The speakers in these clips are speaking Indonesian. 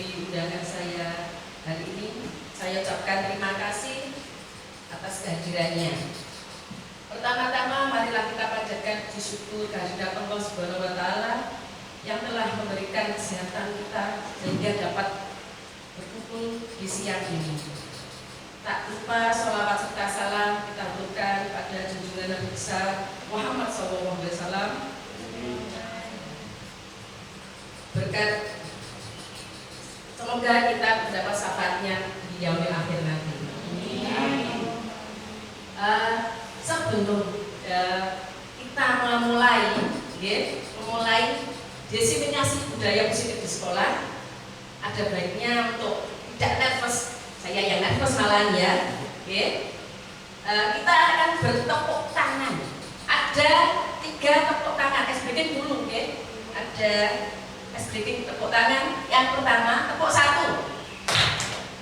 menghadiri undangan saya hari ini. Saya ucapkan terima kasih atas kehadirannya. Pertama-tama marilah kita panjatkan puji syukur kehadirat Allah Subhanahu wa taala yang telah memberikan kesehatan kita sehingga dapat berkumpul di siang ini. Tak lupa sholawat serta salam kita haturkan pada junjungan Nabi besar Muhammad SAW. Berkat semoga kita mendapat syafaatnya di yaumil akhir nanti. Sebelum kita memulai diseminasi budaya positif di sekolah, ada baiknya untuk tidak nervous, saya yang nervous malahan ya. Kita akan bertepuk tangan. Ada 3 tepuk tangan, SBK dulu, ada SBK tepuk tangan. Yang pertama tepuk 1,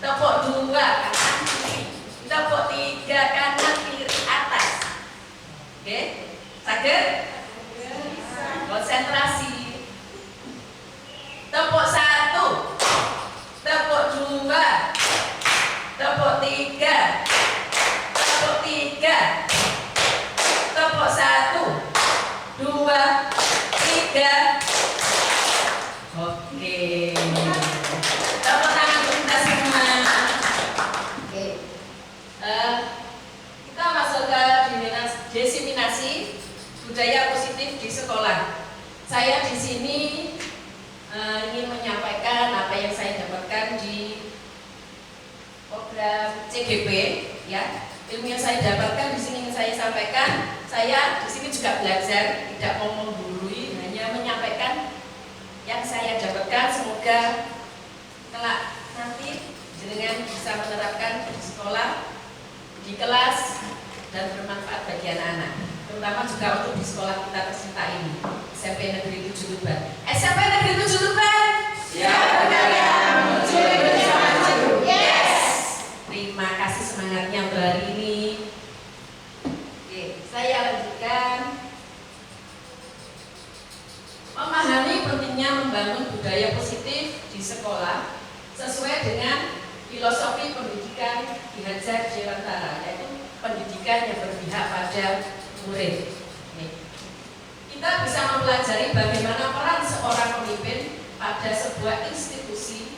tepuk 2 kanan kiri, tepuk 3 kanan kiri atas. Saged? Konsentrasi. Tepuk 1, tepuk 2, tepuk 3, tepuk 3, tepuk 1, 2, 3. Oke. Tepuk tangan untuk kita semua. Oke. Kita masuk ke diseminasi budaya positif di sekolah. Saya di sini ingin menyampaikan apa yang saya dapatkan di program CGP, ya. Ilmu yang saya dapatkan di sini ingin saya sampaikan. Saya di sini juga belajar, tidak mau menggurui, hanya menyampaikan yang saya dapatkan. Semoga kelak nanti jenengan bisa menerapkan di sekolah, di kelas, dan bermanfaat bagi anak-anak. Terutama juga untuk di sekolah kita tercinta ini, SMP Negeri 7 Tuban. SMP Negeri 7 Tuban. Siap, budaya menuju Indonesia maju. Yes. Terima kasih semangatnya untuk hari ini. Oke, saya lanjutkan. Memahami pentingnya membangun budaya positif di sekolah sesuai dengan filosofi pendidikan Ki Hajar Dewantara, yaitu pendidikan yang berpihak pada murid. Kita bisa mempelajari bagaimana peran seorang pemimpin pada sebuah institusi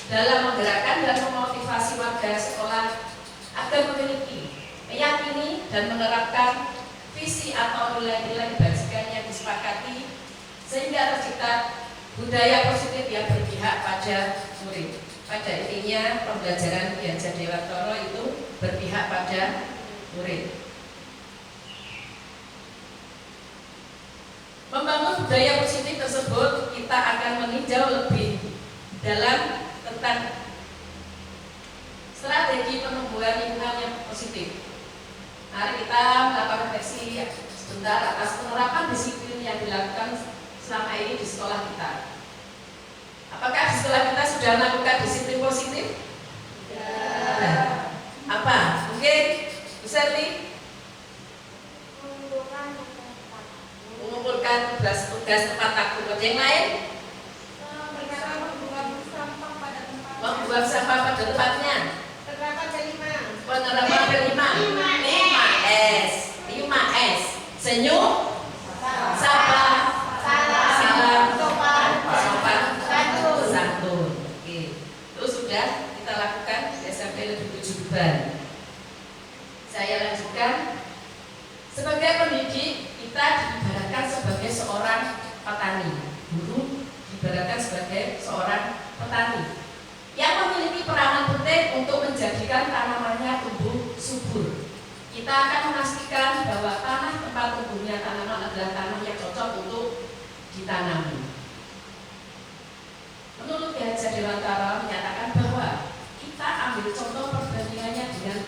dalam menggerakkan dan memotivasi warga sekolah agar memiliki, meyakini dan menerapkan visi atau nilai-nilai kebajikan yang disepakati sehingga tercipta budaya positif yang berpihak pada murid. Pada intinya pembelajaran Ki Hajar Dewantara itu berpihak pada murid. Membangun budaya positif tersebut, kita akan meninjau lebih dalam tentang strategi penumbuhan lingkungan yang positif. Mari kita melakukan refleksi sebentar atas penerapan disiplin yang dilakukan selama ini di sekolah kita. Apakah di sekolah kita sudah melakukan disiplin positif? Ya. Apa? Mungkin Bu Serli? Mengumpulkan tugas tepat waktu. Yang lain? Membuang sampah pada tempatnya. Penerapan kelima. 5S. Senyum, sabar, salam, sopan, santun. Oke. Itu sudah kita lakukan di SMP Negeri 7 Tuban. Saya lanjutkan. Sebagai pendidik, kita diibaratkan sebagai seorang petani. Guru diibaratkan sebagai seorang petani yang memiliki peranan penting untuk menjadikan tanamannya tumbuh subur. Kita akan memastikan bahwa tanah tempat tumbuhnya tanaman adalah tanah yang cocok untuk ditanami. Menurut Ki Hajar Dewantara menyatakan bahwa kita ambil contoh perbandingannya dengan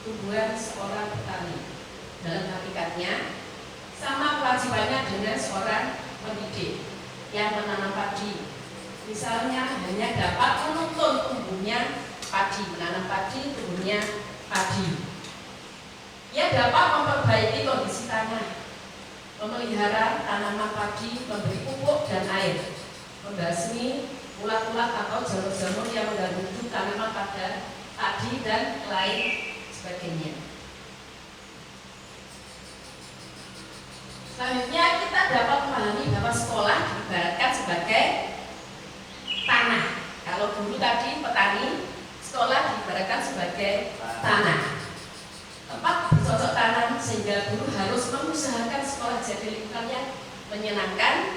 tumbuhan seorang petani. Dalam hakikatnya sama kewajibannya dengan seorang pendidik yang menanam padi. Misalnya hanya dapat menuntun tumbuhnya padi, menanam padi, tumbuhnya padi. Ia dapat memperbaiki kondisi tanah, memelihara tanaman padi, memberi pupuk dan air, membasmi ulat-ulat atau jamur-jamur yang mengganggu tanaman pada padi dan lain sebagainya. Selanjutnya kita dapat memahami bahwa sekolah diibaratkan sebagai tanah. Kalau dulu tadi petani, sekolah diibaratkan sebagai tanah. Tempat bercocok tanam sehingga guru harus mengusahakan sekolah jadi lingkungan yang menyenangkan,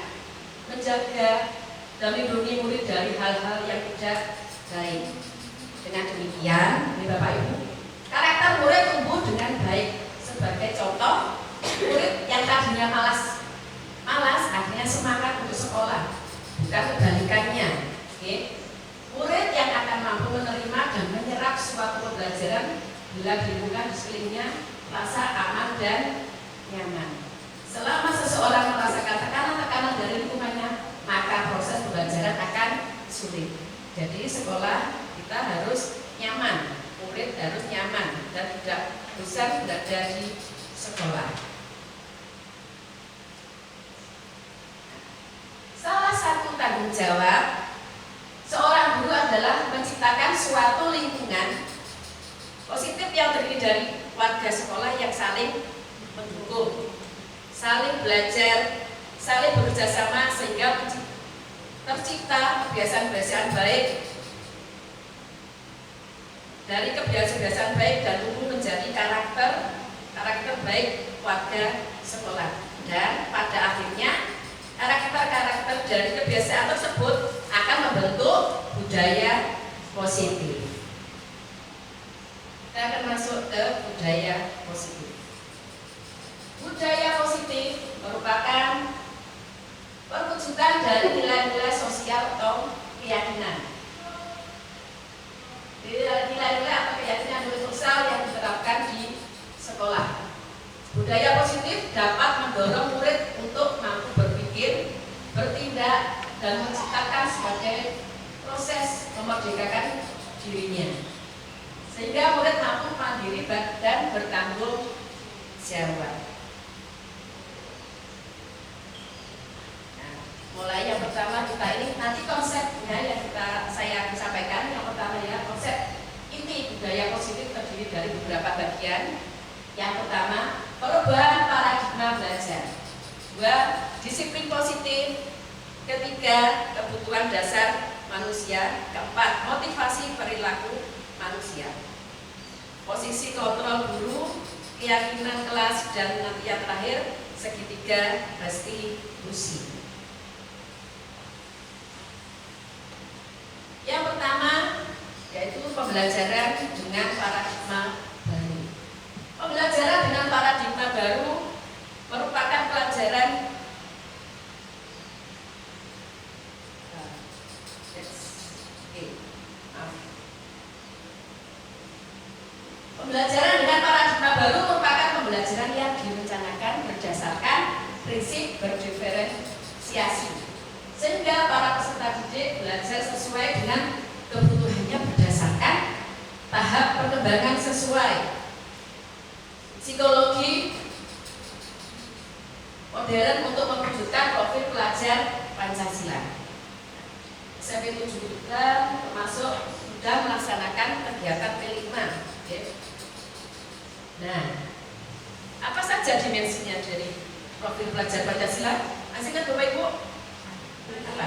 menjaga dan melindungi murid dari hal-hal yang tidak baik. Dengan demikian, Bapak Ibu, karakter murid tumbuh dengan baik. Sebagai contoh, murid yang tadinya malas akhirnya semangat untuk sekolah, bukan kebalikannya. Murid yang akan mampu menerima dan menyerap suatu pembelajaran bila di lingkungan di sekelilingnya merasa aman dan nyaman. Selama seseorang merasakan tekanan-tekanan dari lingkungannya, maka proses pembelajaran akan sulit. Jadi sekolah kita harus nyaman, murid harus nyaman dan tidak bosan berada di sekolah. Salah satu tanggung jawab seorang guru adalah menciptakan suatu lingkungan positif yang terdiri dari warga sekolah yang saling mendukung, saling belajar, saling bekerja sama sehingga tercipta kebiasaan-kebiasaan baik. Dari kebiasaan-kebiasaan baik dan tumbuh menjadi karakter baik warga sekolah. Dan pada akhirnya karakter-karakter dari kebiasaan tersebut akan membentuk budaya positif. Kita akan masuk ke budaya positif. Budaya positif merupakan perwujudan dari nilai-nilai sosial atau keyakinan. Nilai-nilai atau keyakinan universal yang diterapkan di sekolah. Budaya positif dapat mendorong murid untuk mampu berpikir, bertindak, dan menciptakan sebagai proses memerdekakan dirinya. Sehingga murid mampu mandiri dan bertanggung jawab. Nah, mulai yang pertama kita ini nanti konsepnya yang saya sampaikan. Yang pertama ya konsep inti budaya positif terdiri dari beberapa bagian. Yang pertama perubahan paradigma belajar. Dua, disiplin positif. Ketiga, kebutuhan dasar manusia. Keempat, motivasi perilaku manusia. Posisi kontrol guru, keyakinan kelas, dan nanti yang terakhir segitiga restitusi. Yang pertama yaitu pembelajaran dengan paradigma baru. Pembelajaran dengan paradigma baru merupakan pelajaran Pembelajaran dengan paradigma baru merupakan pembelajaran yang direncanakan berdasarkan prinsip berdiferensiasi, sehingga para peserta didik belajar sesuai dengan kebutuhannya berdasarkan tahap pengembangan sesuai psikologi modern untuk mewujudkan profil pelajar Pancasila. SMP 7 juga termasuk sudah melaksanakan kegiatan P5. Nah, apa saja dimensinya dari profil pelajar Pancasila? Masih kan Bapak Ibu? Apa?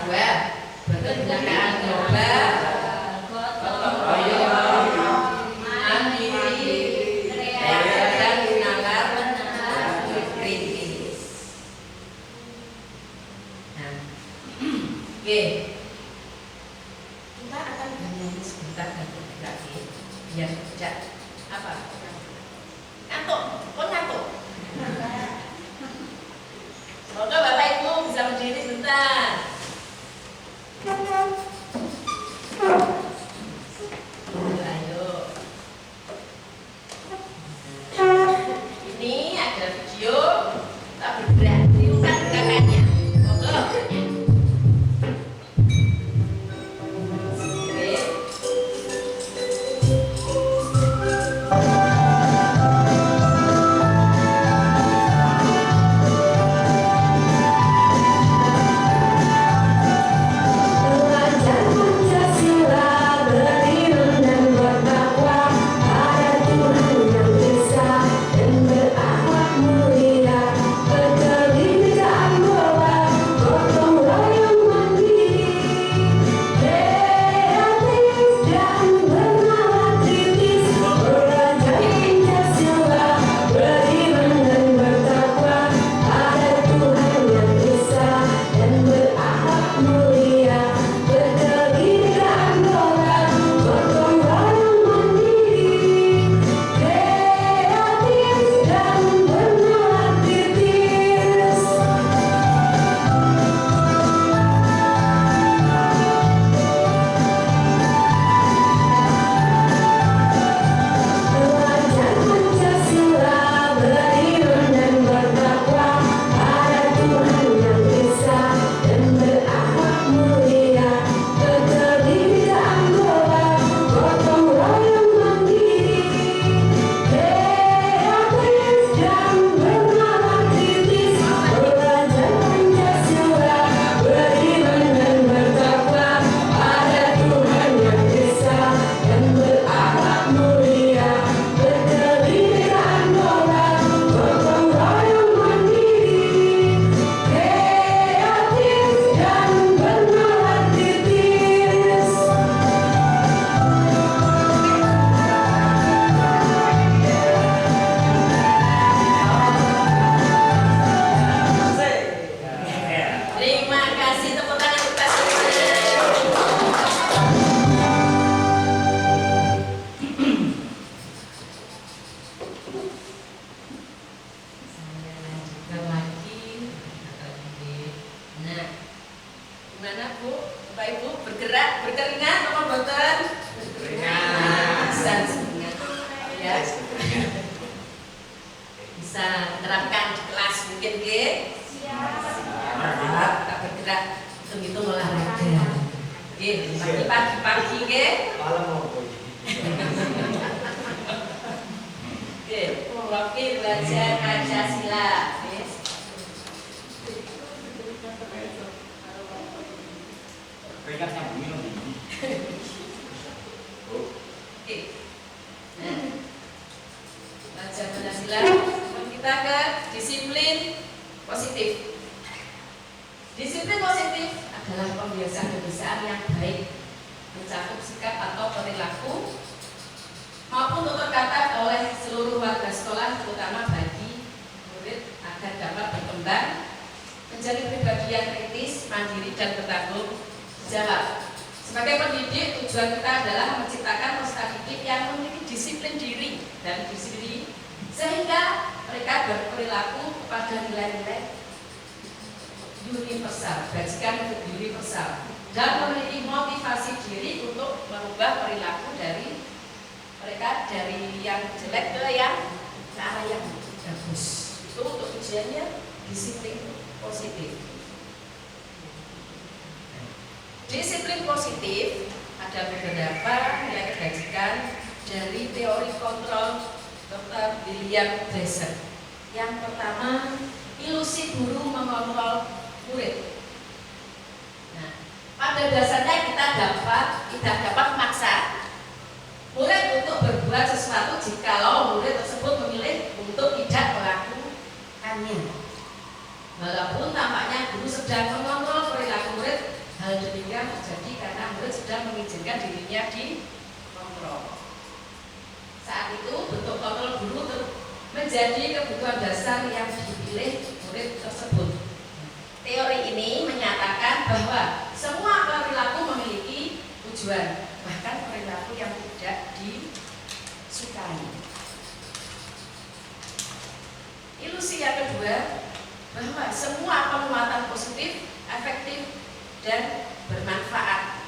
Dua, berkebinekaan global, gotong royong, mandiri, kreatif dan nalar kritis. Nah, oke. Kita akan bernyanyi sebentar lagi biar tidak apa ngantuk, ngantuk. Semoga Bapak Ibu bisa berdiri sebentar. Ayo. Ini ada video tapi berat, diulang gerakannya. Monggo. berkeringat apa boten? Berkeringat. Bisa sebenarnya. Ya. Bisa menerapkan di kelas mungkin ke? Siap. Tak bergerak hitung-hitung olahraga. Pagi-pagi ke? Malam mau Oke, belajar Pancasila. Peringkatnya minum ini. Oke. Nah, belajar Pancasila. Kita ke disiplin positif. Disiplin positif adalah pembiasaan-pembiasaan yang baik, mencakup sikap atau perilaku maupun tutur kata oleh seluruh warga sekolah, terutama bagi murid agar dapat berkembang menjadi pribadi yang kritis, mandiri, dan bertanggung jawab. Sebagai pendidik, tujuan kita adalah menciptakan peserta didik yang memiliki disiplin diri dan diri, sehingga mereka berperilaku pada nilai-nilai universal, basikan universal, dan memiliki motivasi diri untuk merubah perilaku dari mereka dari yang jelek ke arah yang bagus. Itu untuk tujuannya disiplin positif. Disiplin positif ada beberapa yang dikajikan dari teori kontrol Dr. William Glasser. Yang pertama, ilusi guru mengontrol murid. Nah, pada dasarnya kita tidak dapat memaksa murid untuk berbuat sesuatu jikalau murid tersebut memilih untuk tidak melakukannya. Walaupun tampaknya guru sedang mengontrol perilaku murid, hal demikian terjadi karena murid sedang mengizinkan dirinya dikontrol. Saat itu bentuk kontrol guru menjadi kebutuhan dasar yang dipilih murid tersebut. Teori ini menyatakan bahwa semua perilaku memiliki tujuan, bahkan perilaku yang tidak disukai. Ilusi yang kedua, bahwa semua penguatan positif, efektif, dan bermanfaat.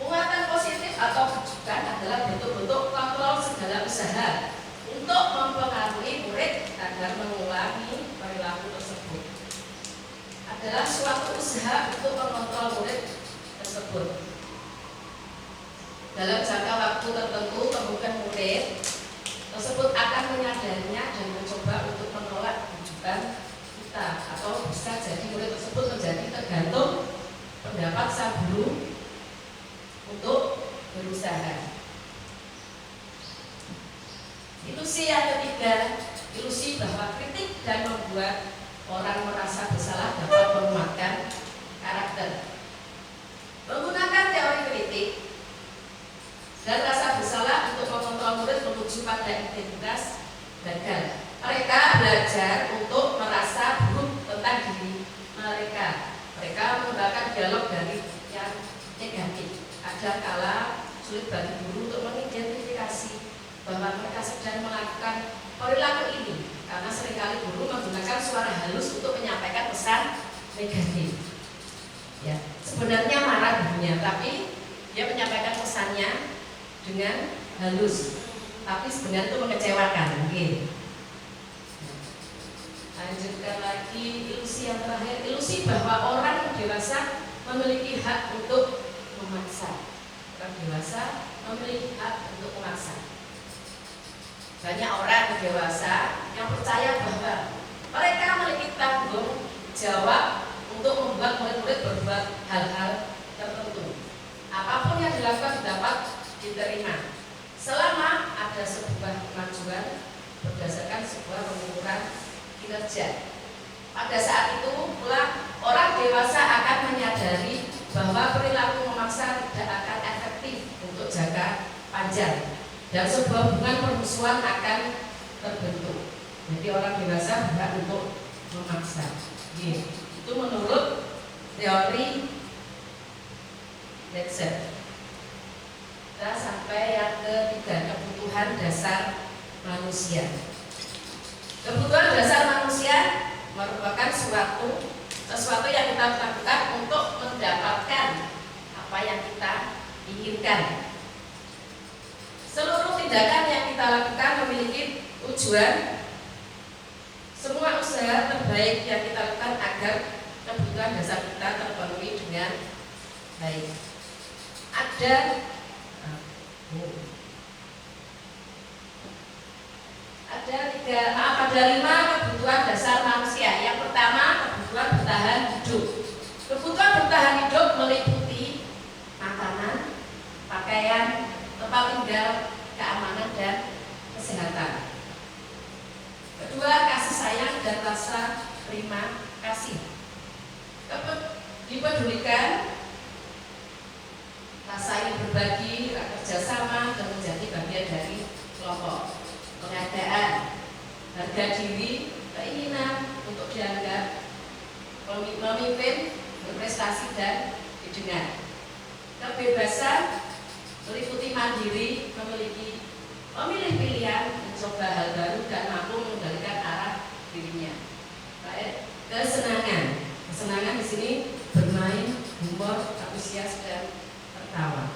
Penguatan positif atau bujukan adalah bentuk-bentuk kontrol segala usaha untuk mempengaruhi murid agar mengulangi perilaku tersebut. Adalah suatu usaha untuk mengontrol murid tersebut. Dalam jangka waktu tertentu, kemudian murid tersebut akan menyadarinya dan mencoba untuk menolak bujukan kita, atau bisa jadi murid tersebut menjadi tergantung pendapat sang guru untuk berusaha. Ilusi yang ketiga, ilusi bahwa kritik dan membuat orang merasa bersalah dapat menguatkan karakter. Menggunakan teori kritik dan rasa bersalah untuk mengontrol murid menuju pada identitas gagal. Mereka belajar untuk merasa buruk tentang diri mereka. Mereka menggunakan dialog dari yang negatif. Ada kala sulit bagi guru untuk mengidentifikasi bahwa mereka sedang melakukan perilaku ini, karena seringkali guru menggunakan suara halus untuk menyampaikan pesan negatif. Ya, sebenarnya marah gurunya, tapi dia menyampaikan pesannya dengan halus, tapi sebenarnya itu mengecewakan mungkin. Lanjutkan lagi, ilusi yang terakhir, ilusi bahwa orang dewasa memiliki hak untuk memaksa. Orang dewasa memiliki hak untuk memaksa. Banyak orang dewasa yang percaya bahwa mereka memiliki tanggung jawab untuk membuat murid-murid berbuat hal-hal tertentu. Apapun yang dilakukan dapat diterima selama ada sebuah kemajuan berdasarkan sebuah pengukuran kinerja. Pada saat itu pula orang dewasa akan menyadari bahwa perilaku memaksa tidak akan efektif untuk jangka panjang dan sebuah hubungan permusuhan akan terbentuk. Jadi orang dewasa berhak untuk memaksa. Itu menurut teori Glasser. Kita sampai yang ketiga, kebutuhan dasar manusia. Kebutuhan dasar manusia merupakan sesuatu yang kita lakukan untuk mendapatkan apa yang pendidikan. Seluruh tindakan yang kita lakukan memiliki tujuan. Semua usaha terbaik yang kita lakukan agar kebutuhan dasar kita terpenuhi dengan baik. Ada 5 kebutuhan dasar manusia. Yang pertama, kebutuhan bertahan hidup. Kebutuhan bertahan hidup meliputi makanan, pakaian, tempat tinggal, keamanan, dan kesehatan. Kedua, kasih sayang dan rasa terima kasih. Dipedulikan, rasa ingin berbagi, kerjasama, dan menjadi bagian dari kelompok. Pengadaan, harga diri, keinginan untuk dianggap memimpin, berprestasi, dan didengar. Kebebasan meliputi mandiri, memilih pilihan, mencoba hal baru, dan mampu mengendalikan arah dirinya. Baik, kesenangan di sini bermain, humor, antusias, dan tertawa.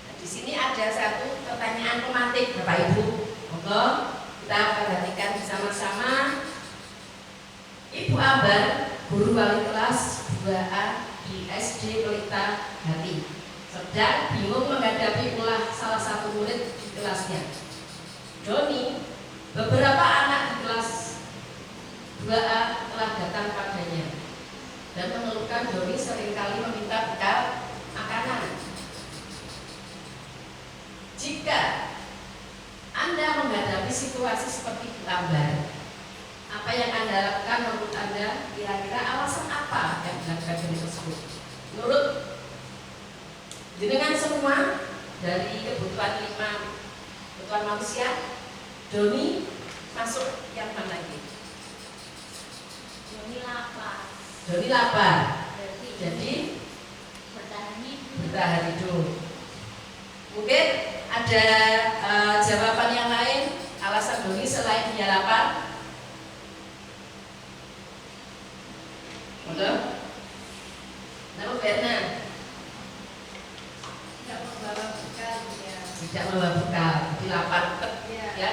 Nah, di sini ada satu pertanyaan pematik, Bapak Ibu. Monggo kita perhatikan bersama-sama. Ibu Ambar, guru wali kelas 2A di SD Pelita Hati, sedang bingung menghadapi ulah salah satu murid di kelasnya. Doni, beberapa anak di kelas 2A telah datang padanya dan mengeluhkan Doni seringkali meminta bekal makanan. Jika Anda menghadapi situasi seperti Bu Ambar, apa yang Anda lakukan menurut Anda? Kira-kira alasan apa yang dilakukan Doni tersebut? Menurut jenengan semua, dari kebutuhan 5 kebutuhan manusia, Doni masuk yang mana ini? Doni lapar. Doni lapar. Jadi bertahan hidup. Mungkin ada jawaban yang lain, alasan Doni selain dia lapar? Betul? Nama Berna tidak membawa bekal ya. tidak membawa bekal, jadi lapar Ya. ya,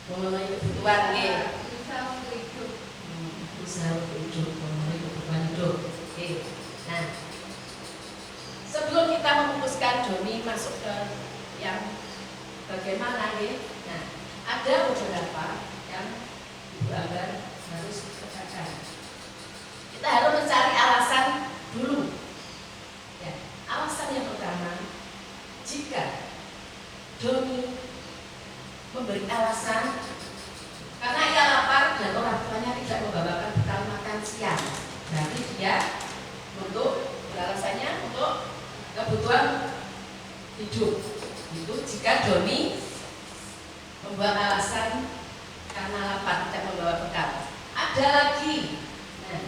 memenuhi kebutuhan ya. Berusaha untuk hidup. Usaha untuk hidup, memenuhi kebutuhan hidup. Oke. Nah, sebelum kita memutuskan Doni masuk ke yang bagaimana nih? Nah, ada beberapa yang Ibu Ambar harus kerjakan. Kita harus mencari alasan dulu. Ya, alasan yang pertama, jika Doni memberi alasan karena ia lapar dan orang tuanya tidak membawakan bekal makan siang, berarti dia alasannya untuk kebutuhan hidup. Itu jika Doni membuat alasan karena lapar tidak membawa bekal. Ada lagi, nah,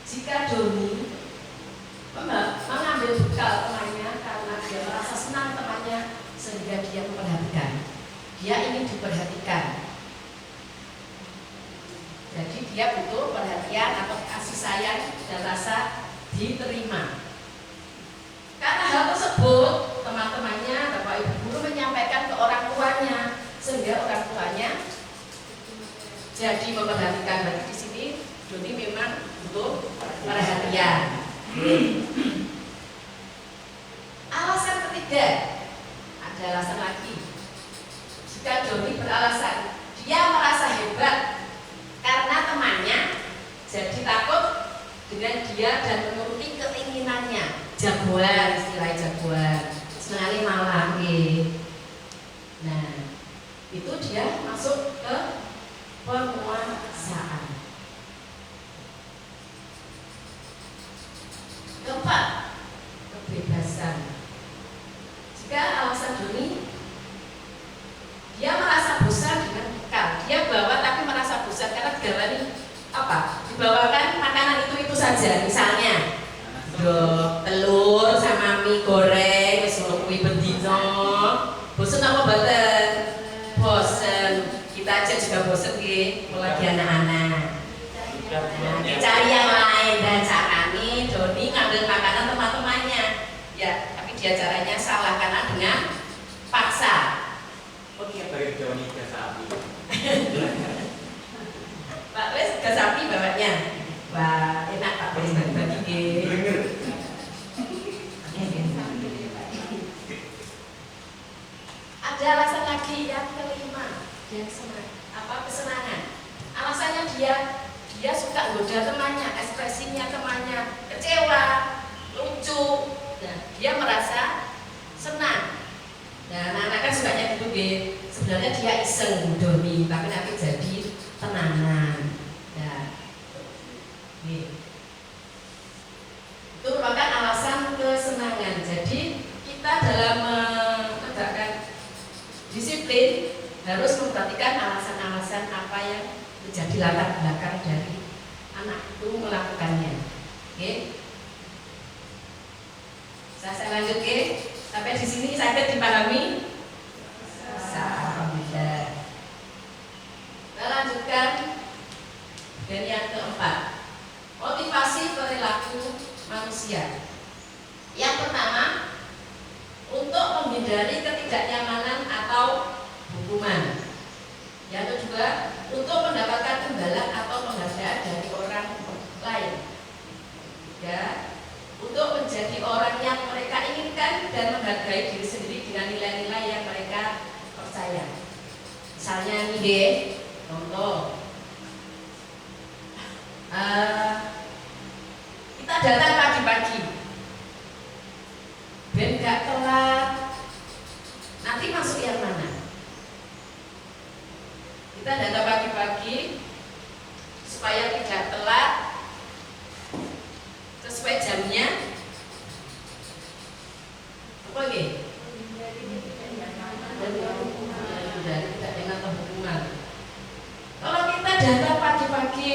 jika Doni mengambil bekal temannya karena dia merasa senang temannya sehingga dia memperhatikan, dia ingin diperhatikan. Jadi dia butuh perhatian atau kasih sayang dan rasa diterima. Karena hal tersebut, teman-temannya, Bapak Ibu guru menyampaikan ke orang tuanya, sehingga orang tuanya jadi memperhatikan. Berarti di sini Doni memang butuh perhatian. Alasan ketiga, ada alasan lagi. Jika Doni beralasan dia merasa hebat karena temannya, jadi takut dengan dia dan menuruti keinginannya. Jagoan, istilah jagoan, senangnya malam. Nah, itu dia masuk ke penguasaan. Keempat, kebebasan. Jika alasan Doni, dia merasa bosan dengan bekal, dia bawa tapi merasa bosan karena digarani apa? Dibawakan makanan itu saja, misalnya telur sama mie goreng, wis ngono kuwi bendino. Bosen apa mboten? Bosen. Kita aja juga bosen nggih, apalagi anak-anak. Dicari yang lain dan caranya Doni ngambil makanan teman-temannya. Ya, tapi dia caranya salah karena dengan paksa. Oke, dari Joni ke sapi. Pak Wes ke sapi bawanya. Wah, enak Pak Wes bagi-bagi. Dengar. Ada alasan lagi yang kelima, dia senang. Apa kesenangan? Alasannya dia suka goda temannya, ekspresinya temannya kecewa, lucu, dan dia merasa senang. Nah, anak-anak kan sukanya gitu, sebenarnya dia iseng Doni, tapi nanti jadi tenangan. Nah, itu merupakan alasan kesenangan. Jadi kita dalam menegakkan disiplin harus memperhatikan alasan-alasan apa yang menjadi latar belakang dari anak itu melakukannya. Oke? Saya lanjut, oke? Sampai di sini sakit dipahami? Alhamdulillah. Kita lanjutkan dan yang keempat, motivasi perilaku manusia. Yang pertama, untuk menghindari ketidaknyamanan atau hukuman. Yang kedua, untuk mendapatkan imbalan atau penghargaan dari orang lain. Ya, untuk menjadi orang yang mereka inginkan dan menghargai diri sendiri dengan nilai-nilai yang mereka percaya. Misalnya nih, contoh, kita datang pagi-pagi, ben gak telat. Nanti masuk yang mana? Kita datang pagi-pagi supaya tidak telat sesuai jamnya. Apa lagi? Dari tidak dengan hukuman. Kalau kita datang pagi-pagi,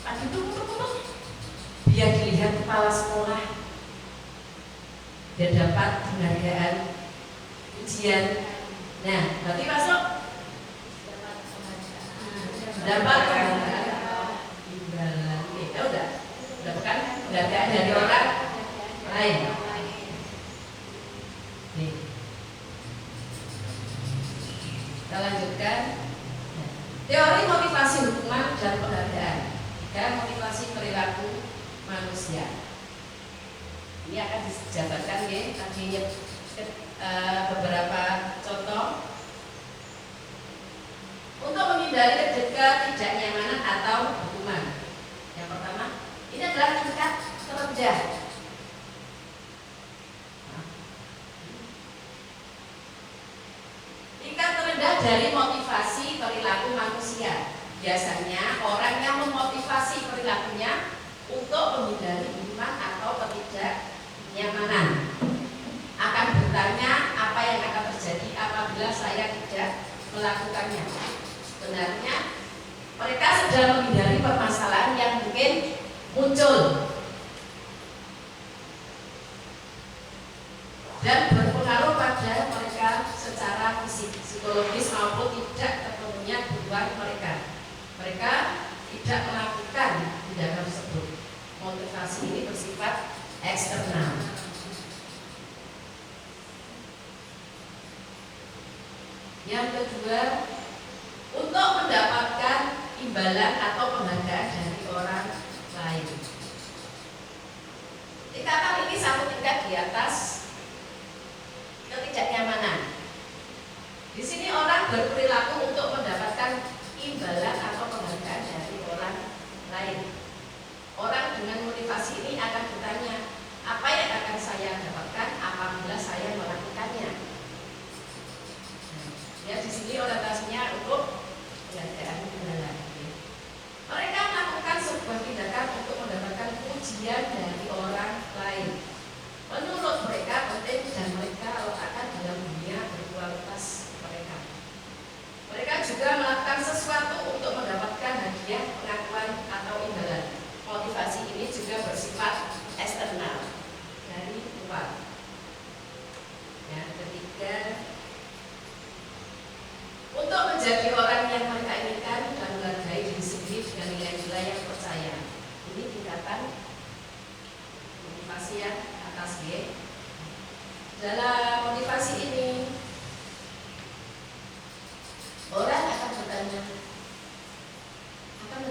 pagi itu biar dilihat kepala sekolah dan dapat penghargaan ujian. Nah, berarti masuk dapat imbalan. Ya udah dapatkan penghargaan dari orang lain. Nih. Kita lanjutkan. Teori motivasi hukuman dan penghargaan. Dan motivasi perilaku manusia. Ini akan dijabarkan ya, tadinya beberapa contoh untuk menghindari ketidaknyamanan atau hukuman. Yang pertama, ini adalah tingkat terendah. Tingkat terendah dari motivasi perilaku manusia. Biasanya orang yang memotivasi perilakunya untuk menghindari hukuman atau ketidaknyamanan akan bertanya apa yang akan terjadi apabila saya tidak melakukannya. Sebenarnya mereka sedang menghindari permasalahan yang mungkin muncul dan berpengaruh pada mereka secara fisik, psikologis maupun tidak terpenuhnya kebutuhan mereka. Mereka tidak melakukan tindakan tersebut. Motivasi ini bersifat eksternal. Yang kedua, untuk mendapatkan imbalan atau penghargaan dari orang lain. Tingkatan ini satu tingkat di atas ketidaknyamanan. Di sini orang berperilaku untuk mendapatkan imbalan atau penghargaan dari orang lain. Orang dengan motivasi ini akan bertanya, apa yang akan saya dapatkan apabila saya melakukannya? Ya, di sini orientasinya untuk penghargaan imbalan. Mereka melakukan sebuah tindakan untuk mendapatkan pujian dari orang lain. Menurut mereka penting dan mereka letakkan dalam dunia berkualitas mereka.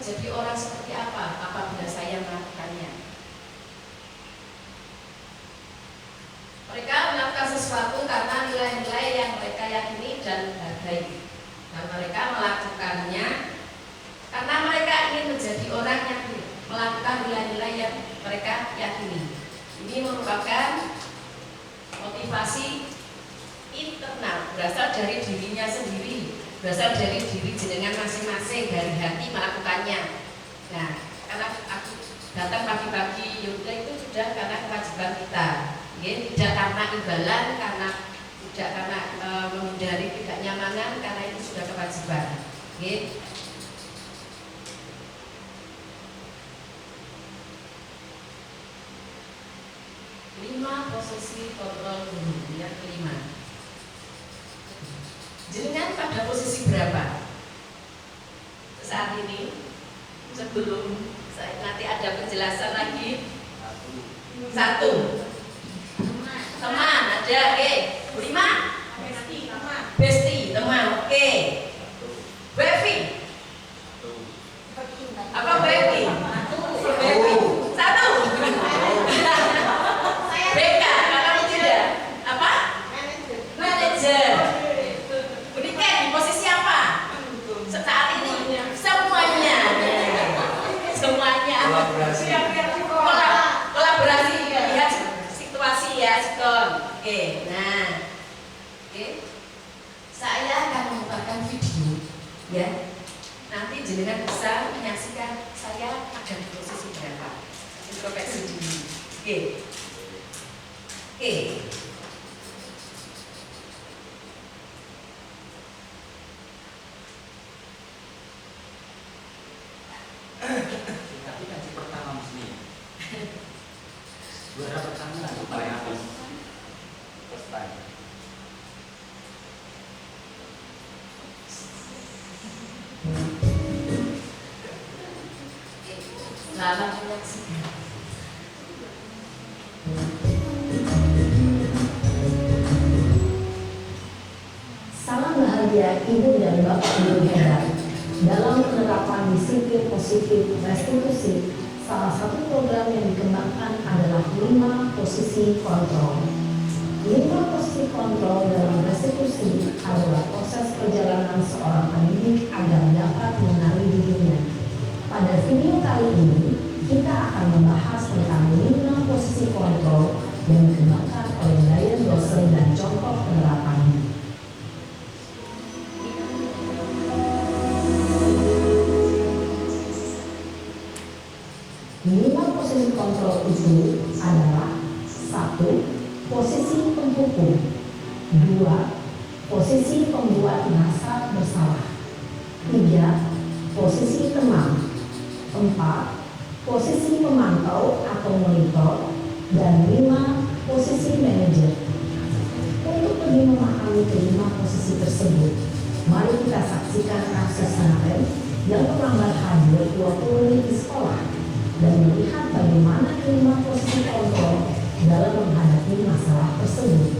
menjadi orang seperti apa apabila saya melakukannya. Mereka melakukan sesuatu karena nilai-nilai yang mereka yakini dan hargai. Dan mereka melakukannya karena mereka ingin menjadi orang yang melakukan nilai-nilai yang mereka yakini. Ini merupakan motivasi internal, berasal dari dirinya sendiri, berasal dari diri jenengan masing-masing, dari hati melakukannya. Nah, karena aku datang pagi-pagi yoga itu sudah karena kewajiban kita, ya, tidak karena imbalan, tidak karena menghindari ketidaknyamanan, karena itu sudah kewajiban. Ya. 5 posisi kontrol guru. Yang kelima, jenengan pada posisi berapa saat ini? Sebelum nanti ada penjelasan lagi. 1 teman ada, oke. 5 besti teman, oke. Bevi apa Bevi? 1 BK, kamu tidak apa? Manajer. Berikan di posisi apa? Saat ini semuanya. Kolaborasi, lihat situasi ya, Sikon. Oke, nah, oke. Saya akan memutarkan video, ya. Nanti jenengan bisa menyaksikan saya ada di posisi berapa. Introspeksi diri. Oke. Oke. Tapi kan pertama mesti. Juara pertama lah paling habis. First time. Selamat menyaksikan. Salam bahagia Ibu dan Bapak Guru hebat. Dalam penerapan disiplin positif restitusi, salah satu program yang dikembangkan adalah 5 posisi kontrol. 5 posisi kontrol dalam restitusi adalah proses perjalanan seorang pendidik agar dapat mengenali dirinya. Pada video kali ini, kita akan membahas tentang 5 posisi kontrol yang dikembangkan oleh Diane Dawson dan contoh penerapannya. 5 posisi kontrol itu adalah 1. Posisi penghukum, 2. Posisi pembuat merasa bersalah, 3. Posisi teman, 4. Posisi pemantau atau monitor, dan 5. Posisi manajer. Untuk lebih memahami kelima posisi tersebut, mari kita saksikan kasus Nathan yang terlambat hadir 20 menit di sekolah dan melihat bagaimana kelima posisi kontrol dalam menghadapi masalah tersebut.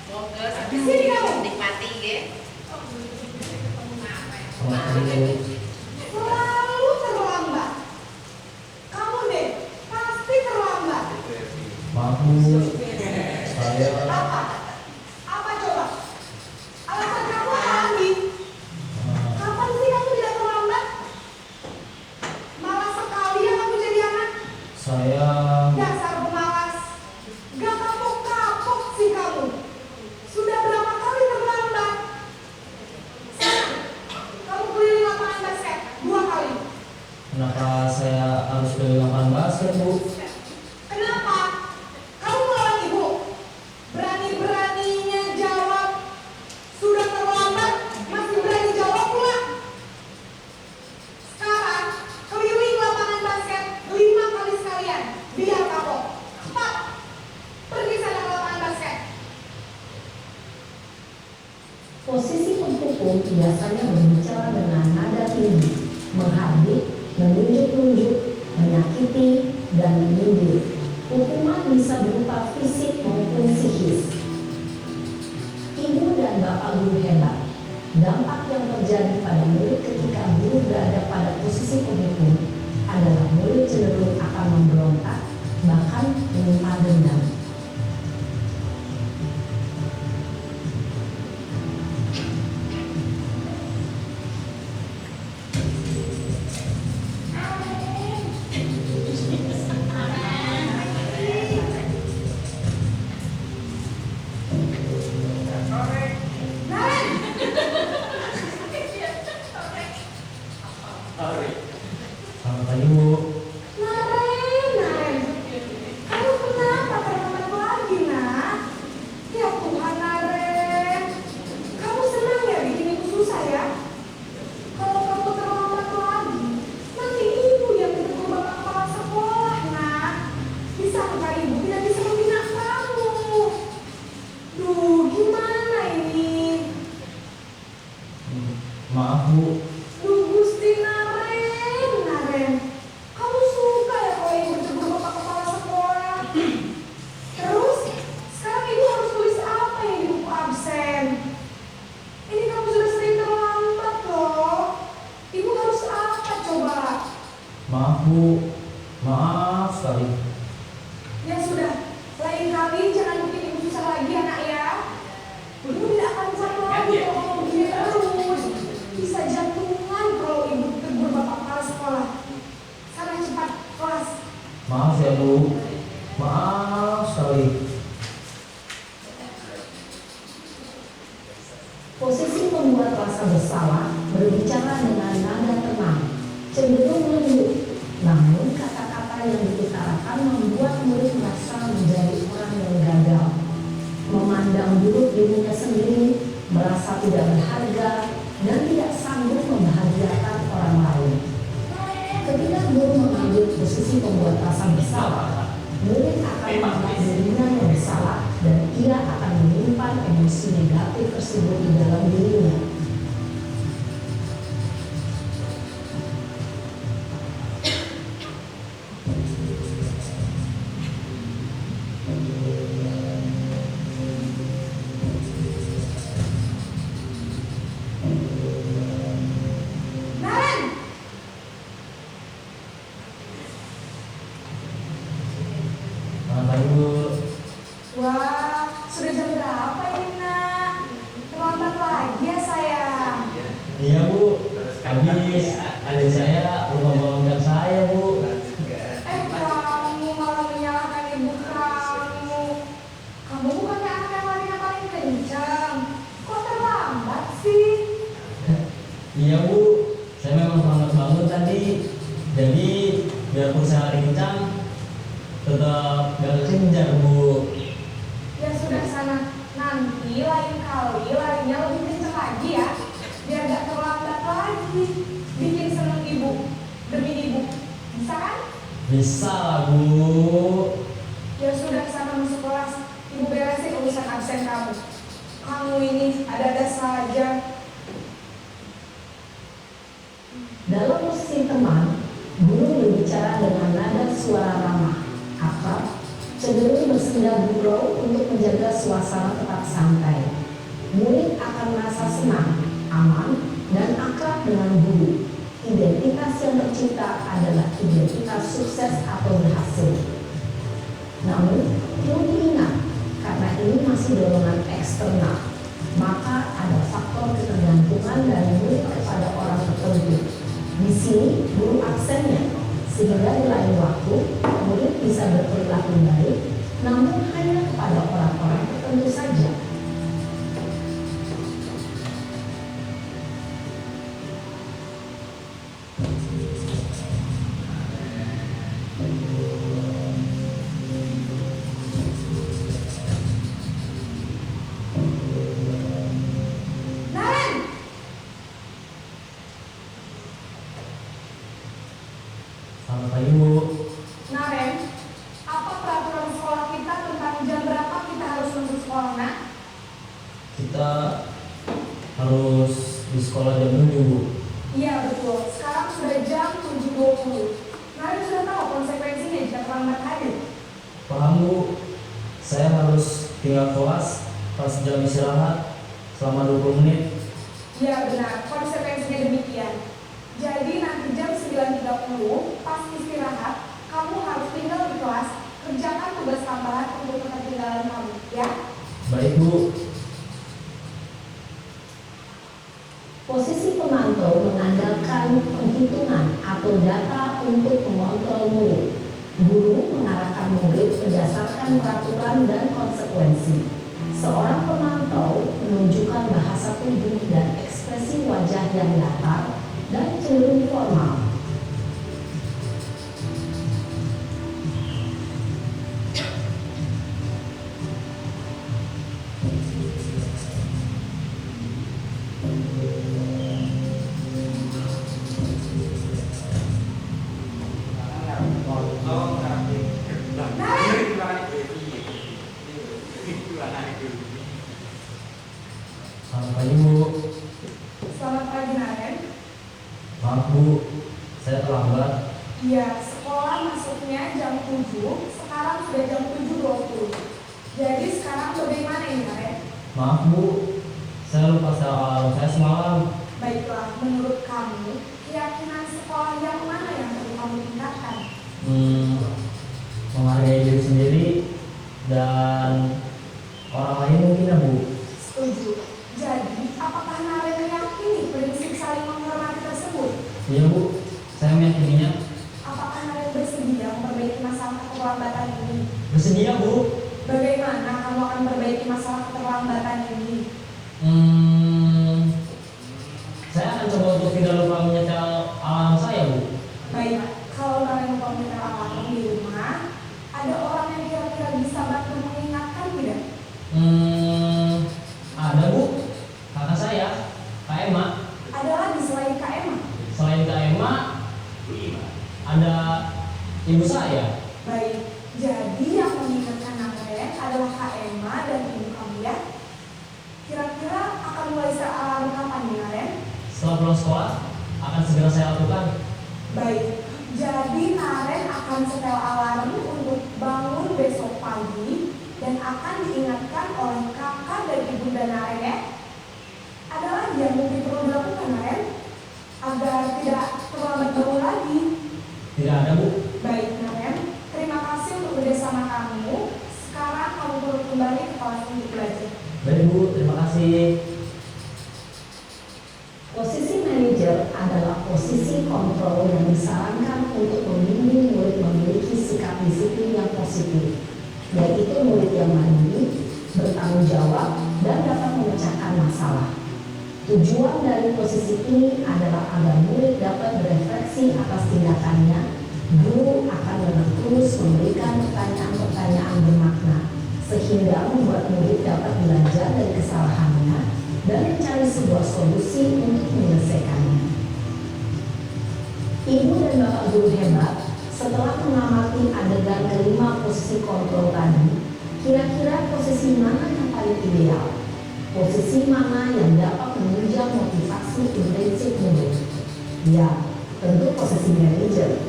Semoga sampai nikmati ya. Selalu terlambat. Kamu deh pasti terlambat. Maaf Bu, saya Apa? Apa coba? Alasan kamu apa lagi? Kapan sih kamu tidak terlambat? Malas sekali ya kamu jadi anak. saya Dasar pemalas. Gak kapok-kapok sih kamu. Sudah berapa kali terlambat? Sana, kamu keliling lapangan basket 2 kali. kenapa saya harus beli lapangan basket Bu? Kenapa? Kamu melawan ibu? Berani-beraninya jawab. Sudah terlambat, masih berani jawab pula. Sekarang, keliling lapangan basket 5 kali sekalian. Biar kapok. Cepat. Pergi sana ke lapangan basket. Posisi penghukum penghukum biasanya berbicara dengan nada tinggi, menghardik, menunjuk-nunjuk, menyakiti, dan menyindir. Hukuman bisa berupa fisik maupun psikis. Ibu dan bapak guru hebat. Dampak yang terjadi pada murid ketika guru berada pada posisi penghukum adalah murid cenderung akan memberontak, bahkan menyimpan dendam. Selamat pagi Bu. Naren, kamu kenapa terlambat lagi, nak? Ya Tuhan, Naren, kamu senang ya bikin ibu susah ya? Kalau kamu terlambat lagi, nanti ibu yang ditegur bapak kepala sekolah, nak. Disangka ibu tidak bisa membina kamu. Duh, gimana ini? Maaf Bu. Duh, Gusti Naren, kamu suka ya kalau ibu ditegur bapak kepala sekolah? Terus, sekarang ibu harus tulis apa yang di buku absen? Ini kamu sudah sering terlambat loh. Ibu harus apa coba? Maaf Bu. Maaf sekali. Ya sudah, lain kali jangan bikin ibu susah lagi ya, nak ya. Ibu tidak akan capek lagi kalau kamu begini terus. Bisa jantungan kalau ibu tegur bapak kepala sekolah. Sana cepat kelas. Maaf ya Bu. Maaf sekali. Posisi pembuat rasa bersalah berbicara dengan nada tenang, cenderung lembut. Namun kata-kata yang diutarakan membuat murid merasa menjadi orang yang gagal, memandang buruk dirinya sendiri, merasa tidak berharga, dan tidak sanggup membahagiakan orang lain. Ketika guru mengambil posisi pembuat rasa bersalah, murid akan menganggap dirinya yang bersalah dan ia akan menyimpan emosi negatif tersebut di dalam dirinya. Naren, Selamat pagi Bu. wah, sudah jam berapa ini, nak? Terlambat lagi ya, sayang. Iya Bu. Habis adik saya lupa bangunkan saya Bu. Kamu malah menyalahkan ibu kamu. Kamu bukannya anak yang larinya paling kencang. Kok terlambat sih? Iya Bu. Saya memang terlambat bangun tadi. Jadi biarpun saya lari kencang, tetap gak kekejar Bu. Ya sudah sana, nanti lain kali larinya lebih kencang lagi ya. Biar gak terlambat lagi. Bikin seneng ibu, demi ibu. Bisa kan? Bisa lah Bu. Ya sudah sana masuk kelas. Ibu beresin urusan absen kamu. Kamu ini ada-ada saja. Dalam posisi teman, guru berbicara dengan nada suara ramah, akrab, cenderung bersenda gurau untuk menjaga suasana tetap santai. Murid akan merasa senang, aman, dan akrab dengan guru. Identitas yang tercipta adalah identitas sukses atau berhasil. Namun, perlu diingat, karena ini masih dorongan eksternal, maka ada faktor ketergantungan dari murid kepada orang tertentu. Di sini, guru absennya, sehingga di lain waktu, murid bisa berperilaku baik, namun hanya kepada orang-orang tertentu saja. Naren, Selamat pagi Bu. Naren, apa peraturan sekolah kita tentang jam berapa kita harus masuk sekolah, nak? Kita harus harus di sekolah jam 7, Bu. Iya betul, sekarang sudah jam 7.20. Kalian sudah tahu konsekuensinya jika terlambat hadir? Paham, Bu. Saya harus tinggal kelas pas jam istirahat selama 20 menit. Iya benar, konsekuensinya demikian. Jadi nanti jam 9.30 pas istirahat, kamu harus tinggal di kelas, kerjakan tugas tambahan untuk ketertinggalan kamu, ya? Baik, Bu. Posisi pemantau mengandalkan penghitungan atau data untuk mengontrol murid. Guru mengarahkan murid berdasarkan peraturan dan konsekuensi. Seorang pemantau menunjukkan bahasa tubuh dan ekspresi wajah yang datar dan cenderung formal. Selamat pagi, Bu. Selamat pagi Naren. Maaf, Bu. Saya terlambat. Iya, sekolah masuknya jam 7, sekarang sudah jam 7.20. Jadi sekarang bagaimana ini Naren? Maaf, Bu. Saya lupa setel alarm saya semalam. Baiklah, menurut kamu, keyakinan sekolah yang mana yang perlu kamu tingkatkan? Menghargai diri sendiri dan orang lain mungkin, ya, Bu. Setuju. Jadi, apakah Naren meyakini prinsip saling menghormati tersebut? Iya, Bu. Saya meyakininya. Apakah Naren bersedia memperbaiki masalah keterlambatan ini? Bersedia, Bu. Bagaimana kamu akan memperbaiki masalah keterlambatan ini? Saya akan coba untuk tidak lupa menyetel alarm saya, Bu. Baik, kalau Naren mau menyetel alarm di rumah, ada orang yang kira-kira bisa bantu mengingatkan tidak? Ada, Bu. Kakak saya, Kak Emma. Ada lagi selain Kak Emma? Selain Kak Emma, ada ibu saya. Baik, jadi yang mengingatkan Naren adalah Kak Emma dan ibu kamu ya? Kira-kira akan mulai alarm kapan nih Naren? Setelah pulang sekolah, akan segera saya lakukan. Baik, jadi Naren akan setel alarm untuk bangun besok pagi dan akan diingatkan oleh kakak dan ibunda Naren ya? Ada lagi yang mungkin perlu dilakukan Naren? Agar tidak terlambat bangun lagi. Tidak ada, Bu. Baik Naren, terima kasih untuk kerjasama kamu. Sekarang kamu perlu kembali ke kelas untuk belajar. Baik, Bu. Terima kasih. Posisi manajer adalah posisi kontrol yang disarankan untuk membimbing murid memiliki sikap disiplin yang positif, yaitu murid yang mandiri, bertanggung jawab, dan dapat memecahkan masalah. Tujuan dari posisi ini adalah agar murid dapat berefleksi atas tindakannya. Guru akan terus memberikan pertanyaan-pertanyaan bermakna, sehingga membuat murid dapat belajar dari kesalahannya dan mencari sebuah solusi untuk menyelesaikannya. Ibu dan bapak guru hebat, setelah mengamati adegan kelima posisi kontrol tadi, kira-kira posisi mana yang paling ideal? Posisi mana yang dapat menunjang motivasi intrinsik murid? Ya, tentu posisi manajer.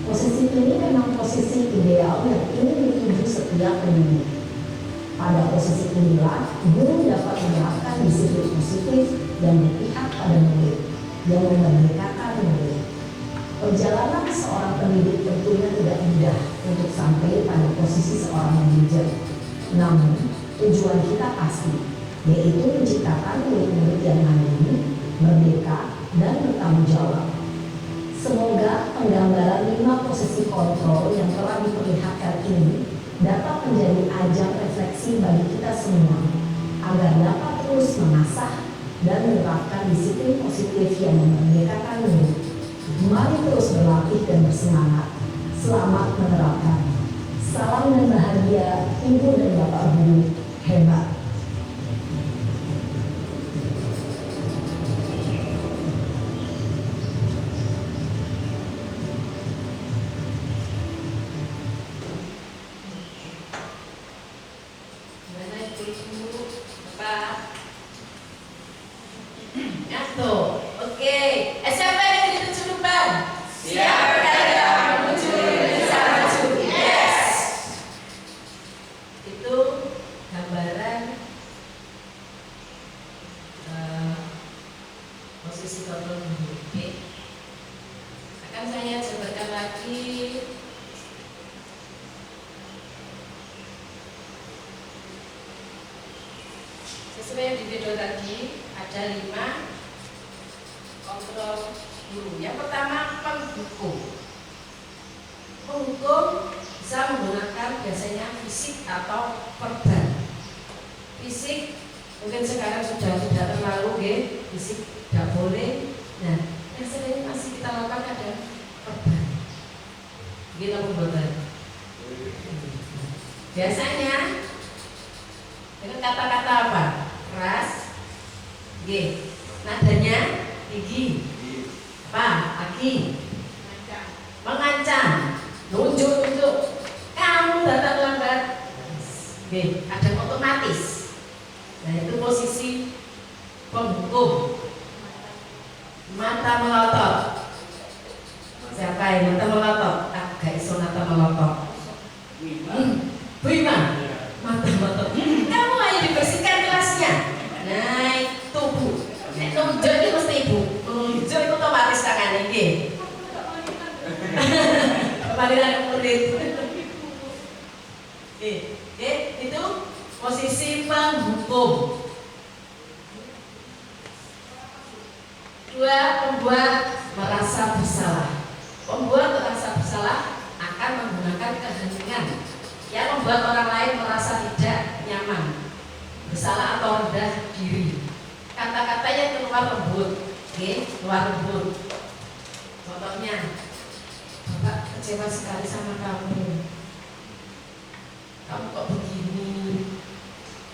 Posisi ini memang posisi ideal yang ingin dituju setiap pendidik. Pada posisi inilah, guru dapat menerapkan disiplin positif dan berpihak pada murid, yang memerdekakan murid. Perjalanan seorang pendidik tentunya tidak mudah untuk sampai pada posisi seorang manajer. Namun, tujuan kita pasti, yaitu menciptakan murid-murid yang mandiri, merdeka, dan bertanggung jawab. Semoga penggambaran 5 posisi kontrol yang telah diperlihatkan ini dapat menjadi ajang refleksi bagi kita semua, agar dapat terus mengasah dan menerapkan disiplin positif yang memerdekakan murid. Mari terus berlatih dan bersemangat. Selamat menerapkan. Salam dan bahagia, Ibu dan Bapak Guru hebat. Gimana Ibu, Bapak? Tuh, oke. SMP Negeri 7 Tuban. Siap berkarya menuju Indonesia maju. Yes. Itu gambaran posisi kontrol dulu. Oke. Akan saya jabarkan lagi. Sesuai yang di video tadi, ada 5 kontrol guru. Yang pertama, penghukum. Penghukum bisa menggunakan biasanya fisik atau verbal. Fisik mungkin sekarang sudah tidak terlalu fisik tidak boleh. Nah, yang sering masih kita lakukan ada verbal. Gitu pembuatan. Biasanya dengan kata-kata apa? Keras, nadanya tinggi, lagi, mengancam, nunjuk, kamu datang lambat, ada otomatis. Nah itu posisi penghukum. Mata melotot. Siapa yang mata melotot? Gak iso mata melotot. Bu Ima, mata melotot. Kamu ayo dibersihkan kelasnya. Nah itu Bu. Nek nunjuk itu mesti Ibu. Nunjuk itu otomatis tangan ini. Panggilan murid. Itu posisi penghukum. 2, pembuat merasa bersalah. Pembuat merasa bersalah akan menggunakan keheningan yang membuat orang lain merasa tidak nyaman, bersalah atau rendah diri. Kata-katanya keluar lembut, keluar lembut. Contohnya, Bapak kecewa sekali sama kamu. Kamu kok begini?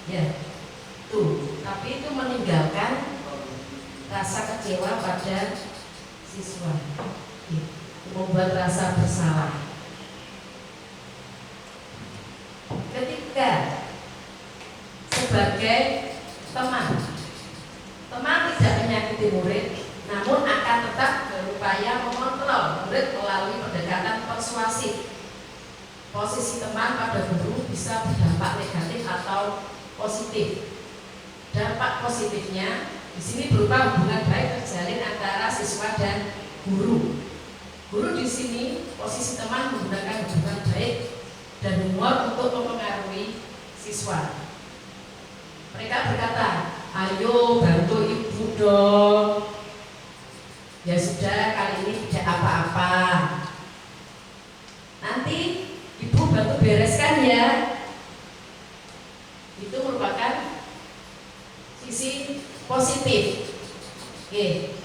Ya, tuh. Tapi itu meninggalkan rasa kecewa pada siswa, membuat rasa bersalah. Ketiga, sebagai teman tidak menyakiti murid, namun akan tetap berupaya mengontrol murid melalui pendekatan persuasif. Posisi teman pada guru bisa berdampak negatif atau positif. Dampak positifnya di sini berupa hubungan baik terjalin antara siswa dan guru. Guru di sini posisi teman menggunakan hubungan baik dan humor untuk mempengaruhi siswa. Mereka berkata, ayo bantu ibu dong. Ya sudah, kali ini tidak apa-apa. Nanti ibu bantu bereskan ya. Itu merupakan sisi positif.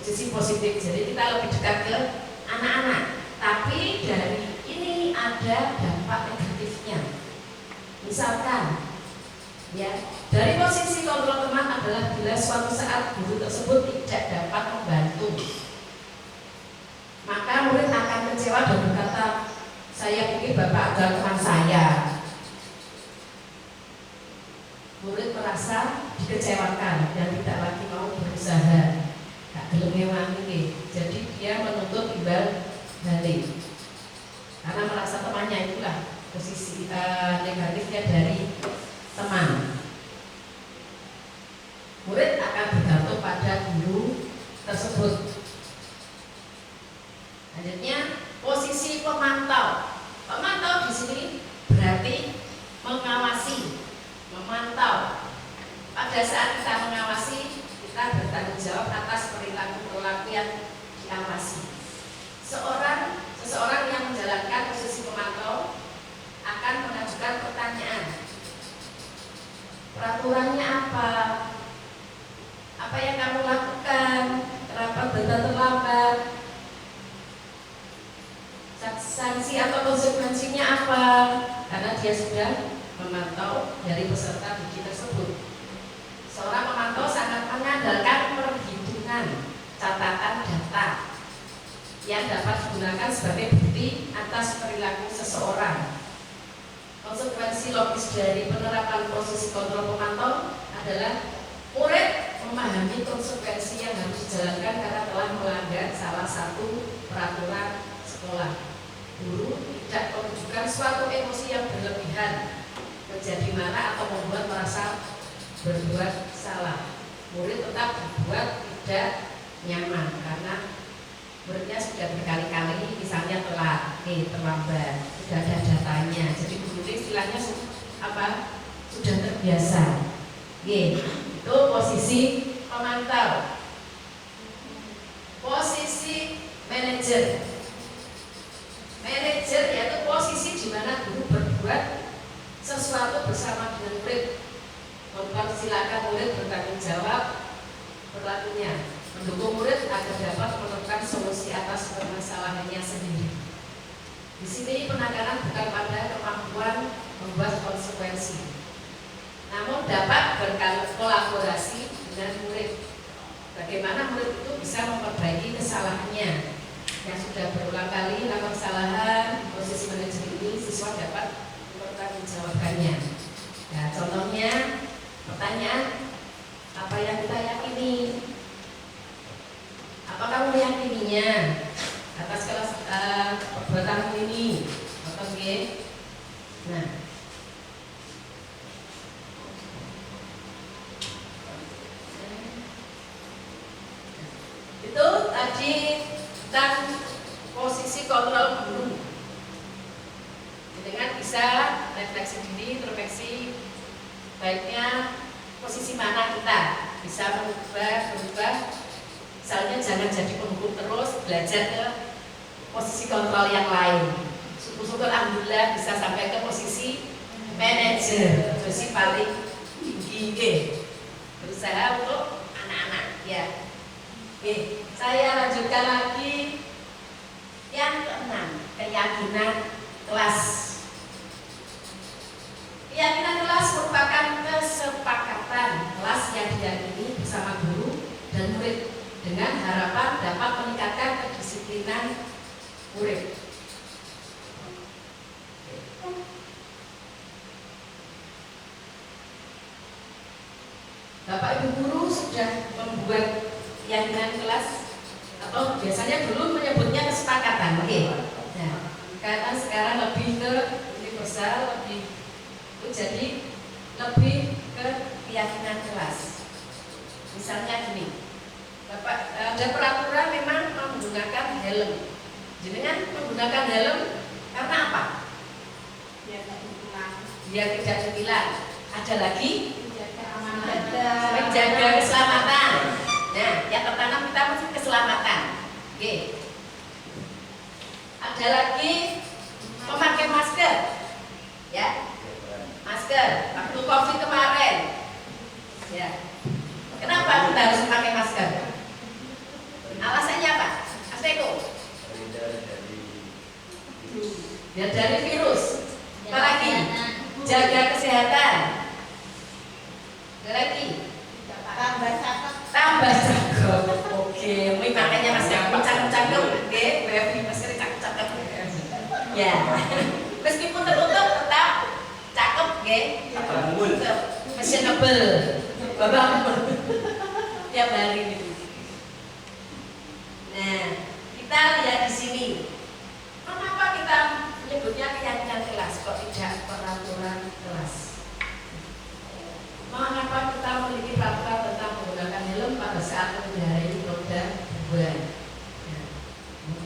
Sisi positif. Jadi kita lebih dekat ke anak-anak. Tapi dari ini ada dampak negatifnya. Misalkan, ya, dari posisi kontrol teman adalah bila suatu saat guru tersebut tidak dapat membantu, maka murid akan kecewa dan berkata, saya pikir bapak adalah teman saya. Murid merasa dikecewakan dan tidak lagi mau berusaha, tak gelem ini. Jadi dia menuntut imbal balik karena merasa temannya itulah posisi negatifnya dari teman. Murid akan bergantung pada guru tersebut. Selanjutnya, posisi pemantau. Pemantau di sini berarti mengawasi, memantau. Pada saat kita mengawasi, kita bertanggung jawab atas perilaku yang diawasi. Seseorang yang menjalankan posisi pemantau akan mengajukan pertanyaan. Peraturannya apa? Apa yang kamu lakukan? Kenapa datang terlambat? Sanksi atau konsekuensinya apa? Karena dia sudah memantau dari peserta didik tersebut. Seorang pemantau sangat mengandalkan perhitungan, catatan data yang dapat digunakan sebagai bukti atas perilaku seseorang. Konsekuensi logis dari penerapan posisi kontrol pemantau adalah murid memahami konsekuensi yang harus dijalankan sekolah. Guru tidak menunjukkan suatu emosi yang berlebihan, menjadi marah atau membuat merasa berbuat salah. Murid tetap berbuat tidak nyaman karena muridnya sudah berkali-kali misalnya telat, terlambat, sudah ada datanya. Jadi guru ini istilahnya apa? Sudah terbiasa. Itu posisi pemantau. Posisi manajer. Manajer yaitu posisi di mana guru berbuat sesuatu bersama dengan murid, mempersilahkan murid bertanggung jawab berlakunya, mendukung murid agar dapat menemukan solusi atas permasalahannya sendiri. Di sini penekanan bukan pada kemampuan membuat konsekuensi, namun dapat berkolaborasi dengan murid. Bagaimana murid itu bisa memperbaiki kesalahannya yang sudah berulang kali melakukan kesalahan. Posisi manajer ini siswa dapat mempertanggungjawabkannya. Nah, contohnya pertanyaan, apa yang kita yakini? Apa kamu meyakininya atas kelas perbuatanmu ini? Oke. Nah, itu tadi tentang posisi kontrol guru. Dengan bisa refleksi diri, introspeksi, baiknya posisi mana kita bisa berubah. Misalnya jangan jadi penghukum terus, belajar ke posisi kontrol yang lain. Syukur-syukur alhamdulillah bisa sampai ke posisi manajer, posisi paling tinggi. Berusaha untuk anak-anak ya. Oke, saya lanjutkan lagi yang keenam, keyakinan kelas. Keyakinan kelas merupakan kesepakatan kelas yang diyakini bersama guru dan murid dengan harapan dapat meningkatkan kedisiplinan murid. Bapak Ibu guru sudah membuat keyakinan kelas atau biasanya dulu menyebutnya kesepakatan, oke? Nah, karena sekarang lebih ke universal, lebih jadi lebih ke keyakinan kelas. Misalnya gini, Bapak ada peraturan memang menggunakan helm. Jenengan menggunakan helm karena apa? Biar tidak tertilang. Ada lagi menjaga keselamatan. Nah, yang pertama kita mesti keselamatan. Oke. Ada lagi memakai masker. Ya. Masker. Waktu Covid kemarin. Ya. Kenapa kita harus memakai masker? Alasannya apa? Asteko. Biar dari virus. Apalagi jaga kesehatan. Ada lagi tambah cakep. Oke, makanya mas cakep. Oke, WFH masker cakep. Ya. Meskipun tertutup tetap cakep, oke. Fashionable. Bapak tiap hari gitu. Nah, kita lihat di sini. Kenapa kita menyebutnya keyakinan kelas kok tidak peraturan kelas? Mengapa kita memiliki peraturan tentang menggunakan helm pada saat mengendarai roda dua?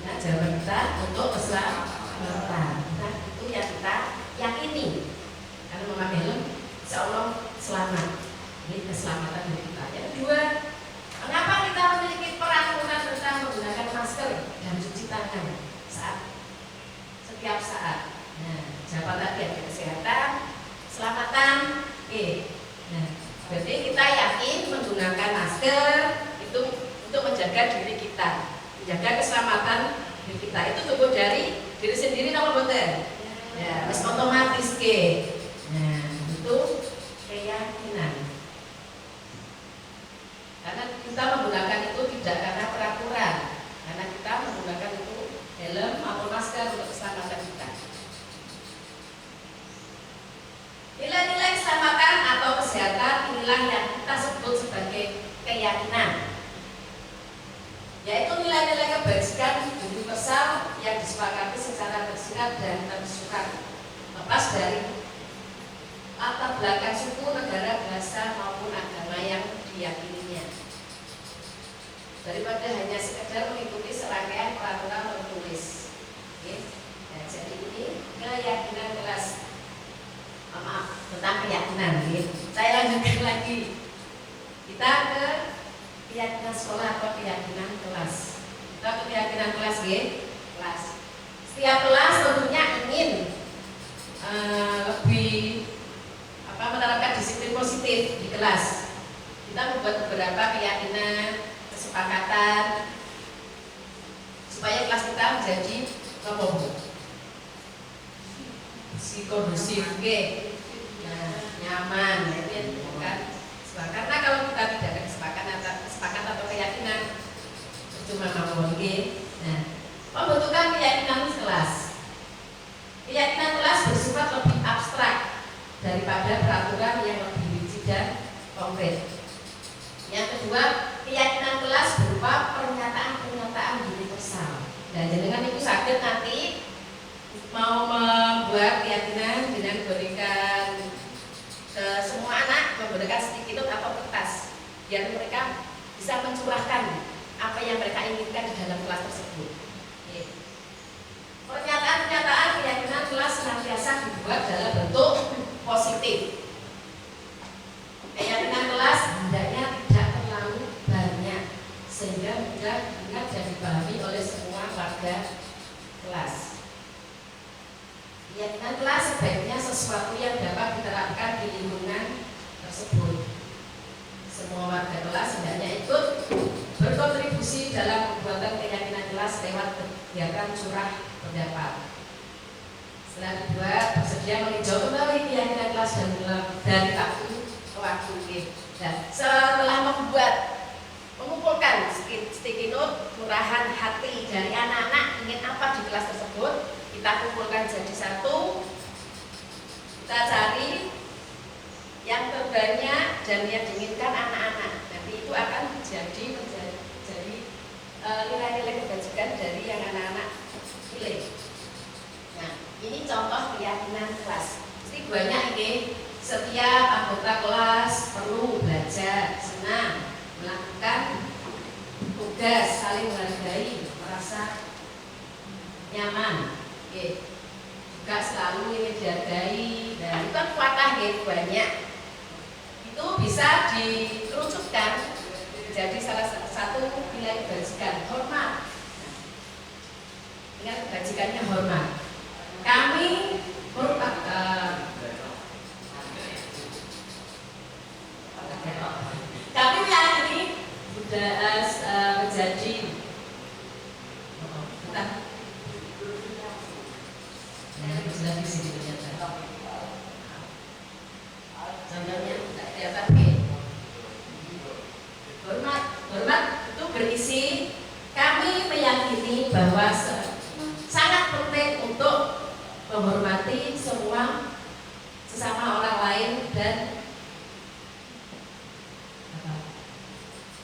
Nah, jawaban kita untuk keselamatan. Nah, itu yang kita yakini. Karena memakai helm, insya Allah selamat. Ini keselamatan dari kita. Yang kedua, mengapa kita memiliki peraturan tentang menggunakan masker dan cuci tangan setiap saat? Nah, jawaban tadi ada kesehatan, keselamatan. Nah, berarti kita yakin menggunakan masker itu untuk menjaga diri kita, menjaga keselamatan diri kita. Itu tumbuh dari diri sendiri, nama betul. Ya, harus otomatis ke. Nah, itu keyakinan. Karena kita menggunakan itu tidak karena peraturan, karena kita menggunakan itu helm maupun masker untuk keselamatan kita. Nilai-nilai keselamatan atau kesehatan inilah yang kita sebut sebagai keyakinan, yaitu nilai-nilai kebajikan universal yang disepakati secara tersirat dan tersurat, lepas dari latar belakang suku, negara, bahasa maupun agama yang diyakininya, daripada hanya sekedar mengikuti serangkaian peraturan tertulis. Oke. Nah, jadi ini keyakinan kelas, maaf, tentang keyakinan. Oke. Saya lanjutkan lagi. Kita ke keyakinan sekolah atau keyakinan kelas. Kita ke keyakinan kelas, oke? Kelas. Setiap kelas tentunya ingin lebih menerapkan disiplin positif di kelas. Kita membuat beberapa keyakinan, kesepakatan supaya kelas kita menjadi kondusif, nah, nyaman, itu bukan. Karena kalau kita tidak ada kesepakatan atau keyakinan, cuma ngomong. Nah, pembentukan keyakinan kelas. Keyakinan kelas bersifat lebih abstrak daripada peraturan yang lebih rigid dan konkret. Yang kedua, keyakinan kelas berupa pernyataan-pernyataan universal. Dan dengan itu sakit nanti mau membuat keyakinan dengan berikan ke semua anak, memberikan sticky note atau kertas, biar mereka bisa mencurahkan apa yang mereka inginkan di dalam kelas tersebut. Pernyataan-pernyataan keyakinan kelas senantiasa dibuat dalam bentuk positif. Keyakinan kelas hendaknya tidak terlalu banyak sehingga mudah diingat dan dipahami oleh semua warga kelas. Keyakinan kelas sebaiknya sesuatu yang dapat diterapkan di lingkungan tersebut. Semua warga kelas hendaknya ikut berkontribusi dalam pembuatan keyakinan kelas lewat kegiatan curah pendapat. Setelah dibuat, bersedia meninjau kembali keyakinan kelas dan dari waktu ke waktu. Dan setelah mengumpulkan sticky note, curahan hati dari anak-anak ingin apa di kelas tersebut, kita kumpulkan jadi satu. Kita cari yang terbanyak dan yang diinginkan anak-anak. Nanti itu akan menjadi nilai-nilai kebajikan dari yang anak-anak pilih. Nah, ini contoh keyakinan kelas. Mesti banyak ini. Setiap anggota kelas perlu belajar, senang, melakukan tugas, saling menghargai, merasa nyaman. Juga selalu ingin dihargai. Dan itu kan kuatah banyak. Itu bisa dikerucutkan jadi salah satu nilai kebajikan, hormat. Ingat kebajikannya hormat. Kami meyakini sudah menjadi sudah di sini ternyata. Contohnya kelihatan hormat itu berisi kami meyakini bahwa sangat penting untuk menghormati semua sesama orang lain dan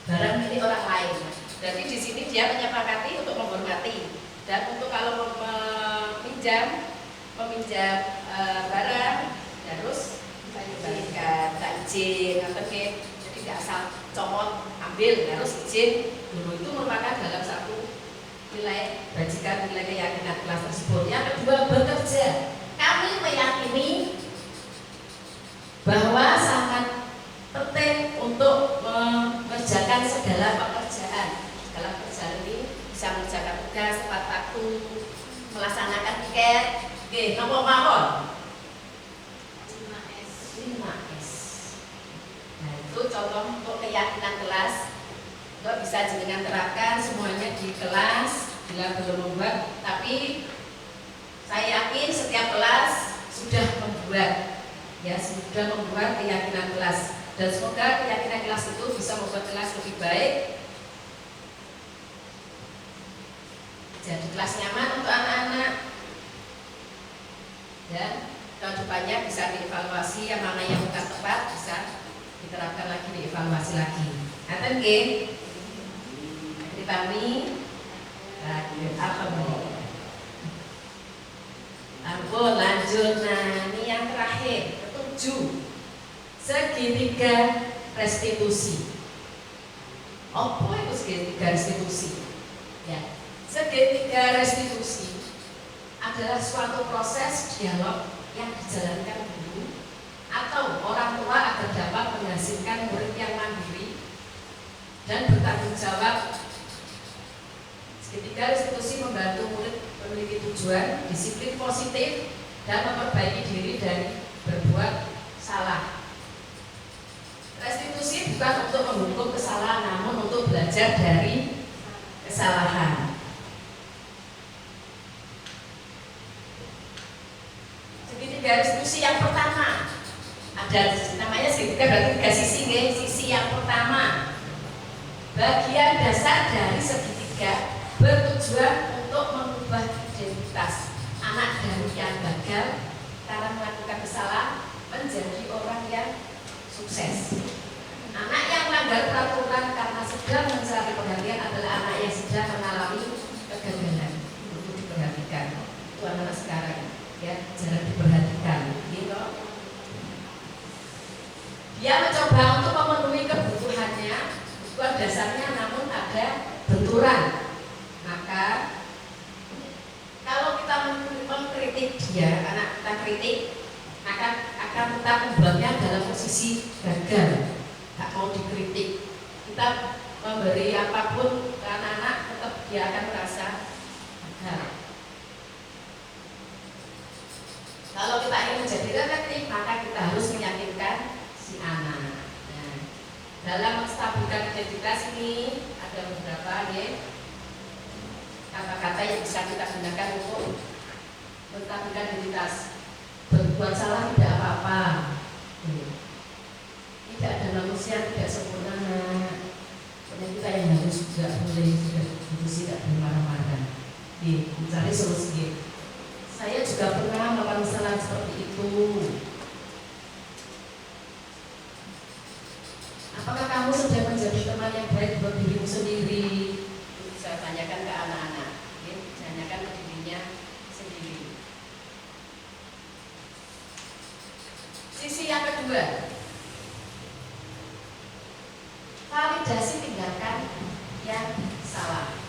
barang milik orang lain. Jadi di sini dia menyepakati untuk menghormati dan untuk kalau meminjam barang harus tak izin atau jadi tidak asal comot ambil, harus izin dulu. Itu merupakan dalam satu nilai bajikan, nilai keyakinan kelas tersebut. Yang kedua, bekerja. Kami meyakini bahwa sangat penting untuk mengerjakan segala pekerjaan. Segala pekerjaan ini bisa mengerjakan tugas tepat waktu, melaksanakan tiket. Oke, nomor mawon 5S. Nah, itu contoh untuk keyakinan kelas. Itu bisa jenengan terapkan semuanya di kelas bila belum membuat, tapi saya yakin setiap kelas sudah membuat keyakinan kelas, dan semoga keyakinan kelas itu bisa membuat kelas lebih baik, jadi kelas nyaman untuk anak-anak, dan kedepannya bisa dievaluasi yang mana yang bukan tepat bisa diterapkan lagi, dievaluasi lagi. Ngaten nggih? Kami alhamdulillah. ampun, lanjut. Nah, ini yang terakhir, ketujuh. Segitiga restitusi. Apa itu segitiga restitusi? Ya, segitiga restitusi adalah suatu proses dialog yang dijalankan guru atau orang tua agar dapat menghasilkan murid yang mandiri dan bertanggung jawab. Segitiga restitusi membantu murid memiliki tujuan, disiplin positif, dan memperbaiki diri dari berbuat salah. Restitusi bukan untuk menghukum kesalahan, namun untuk belajar dari kesalahan. Segitiga restitusi yang pertama ada namanya segitiga, berarti tiga sisi, nggih. Sisi yang pertama, bagian dasar dari segitiga bertujuan untuk mengubah identitas anak dari yang gagal karena melakukan kesalahan menjadi orang yang sukses. Anak yang melanggar peraturan karena sedang mencari perhatian adalah anak yang sedang mengalami kegagalan. Untuk diperhatikan, itu anak sekarang, ya, jangan diperhatikan, gitu. Dia mencoba untuk memenuhi kebutuhannya, bukan dasarnya, namun ada benturan. Maka kalau kita mengkritik dia, anak kita kritik, akan kita membuatnya dalam posisi gagal, tak mau dikritik. Kita memberi apapun ke anak-anak, tetap dia akan merasa gagal. Kalau kita ingin menjadi reflektif, maka kita harus meyakinkan si anak. Nah, dalam menstabilkan identitas ini ada beberapa, ya, kata-kata yang bisa kita gunakan untuk menstabilkan identitas. Berbuat salah tidak apa-apa. Tidak ada manusia tidak sempurna. Pokoknya kita yang harus juga boleh tidak bermarah-marah. Mencari solusi. Saya juga pernah melakukan kesalahan seperti itu. Apakah kamu sudah menjadi teman yang baik buat dirimu sendiri? Saya tanyakan ke anak-anak, ya, tanyakan ke dirinya sendiri. Sisi yang kedua, validasi tindakan yang salah.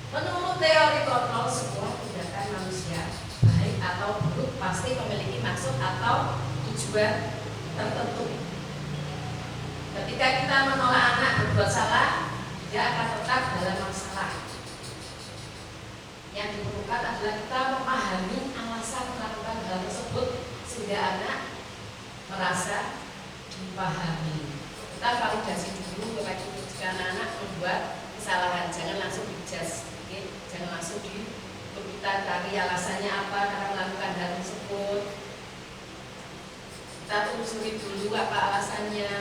Menurut teori kontrol, sebuah tindakan manusia, baik atau buruk, pasti memiliki maksud atau tujuan tertentu. Ketika kita menolak anak berbuat salah, dia akan tetap dalam masalah. Yang diperlukan adalah kita memahami alasan melakukan hal tersebut sehingga anak merasa dipahami. Kita validasi dulu ketika anak membuat kesalahan, jangan langsung dijudge, okay? Jangan langsung kita cari alasannya apa karena melakukan hal tersebut. Kita telusuri dulu apa alasannya.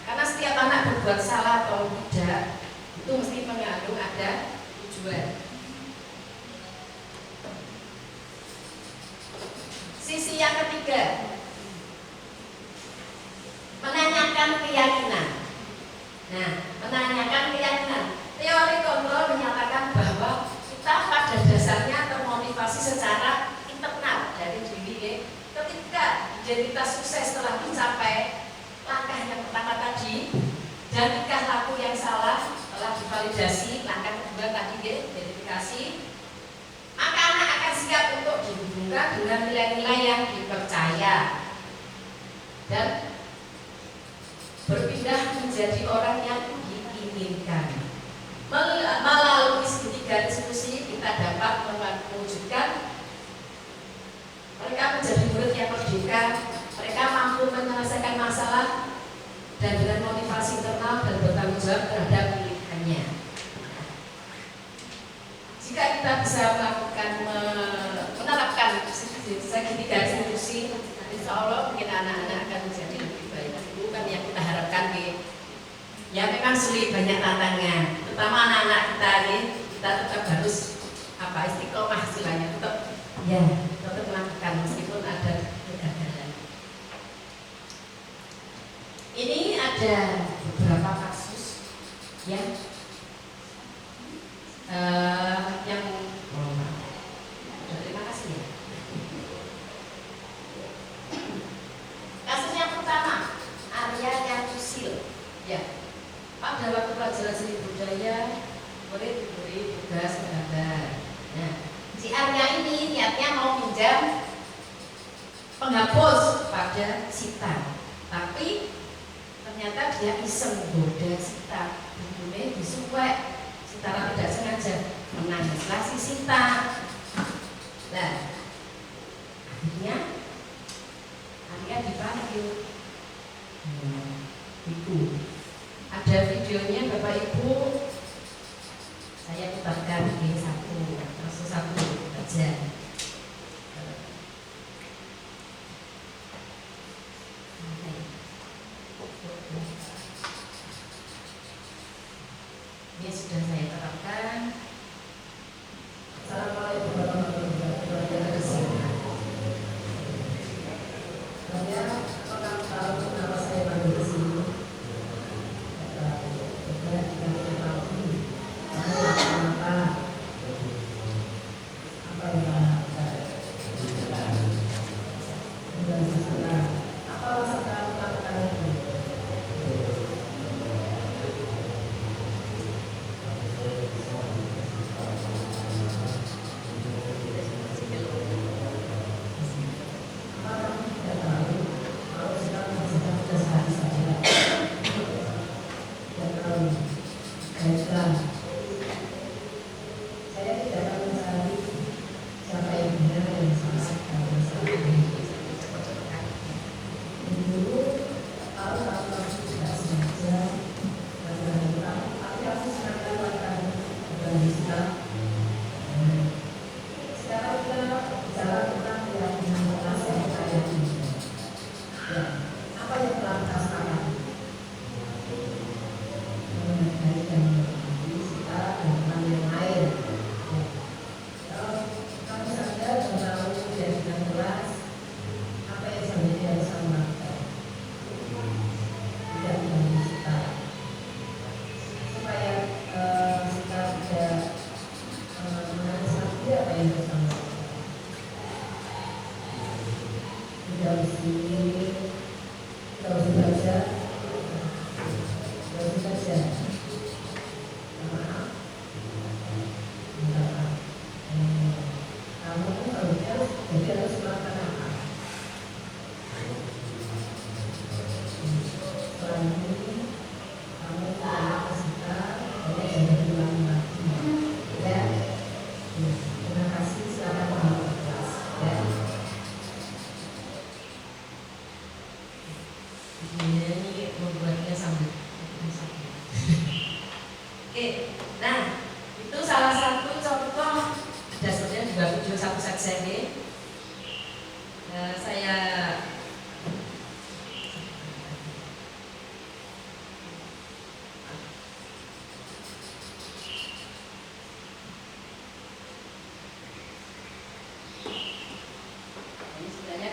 Karena setiap anak berbuat salah atau tidak, itu mesti mengandung ada tujuan. Sisi yang ketiga, menanyakan keyakinan. Nah, menanyakan keyakinan. Teori kontrol menyatakan bahwa kita pada dasarnya termotivasi secara internal dari diri. Ketika identitas sukses telah dicapai, langkah yang pertama tadi, dan tingkah laku yang salah telah divalidasi, langkah kedua tadi verifikasi, maka anak akan siap untuk dihubungkan dengan nilai-nilai yang dipercaya dan berpindah menjadi orang yang diinginkan. Melalui segitiga diskusi kita dapat mewujudkan mereka menjadi murid yang merdeka. Mereka mampu menyelesaikan masalah dan dengan motivasi internal dan bertanggung jawab terhadap pilihannya. Jika kita bisa melakukan menerapkan segitiga diskusi, insya Allah mungkin anak-anak akan menjadi lebih baik. Itu kan yang kita harapkan. Ya memang sulit, banyak tantangan, terutama anak-anak kita ini. Kita tetap harus istiqomah istilahnya, tetap melakukan meskipun ada kegagalan. Ini ada beberapa kasus yang terima kasih ya. murid diberi tugas menggambar. Nah, si Arya ini niatnya mau pinjam penghapus pada Sita, tapi ternyata dia iseng goda Sita, bumbunya disuwek secara tidak sengaja, menangislah si Sita. Nah, akhirnya Arya dipanggil. Itu ada videonya Bapak Ibu, saya putarkan ini langsung satu aja. Ini sudah saya terapkan. Assalamualaikum warahmatullahi wabarakatuh. Saya akan tahu kenapa saya panggil ke sini.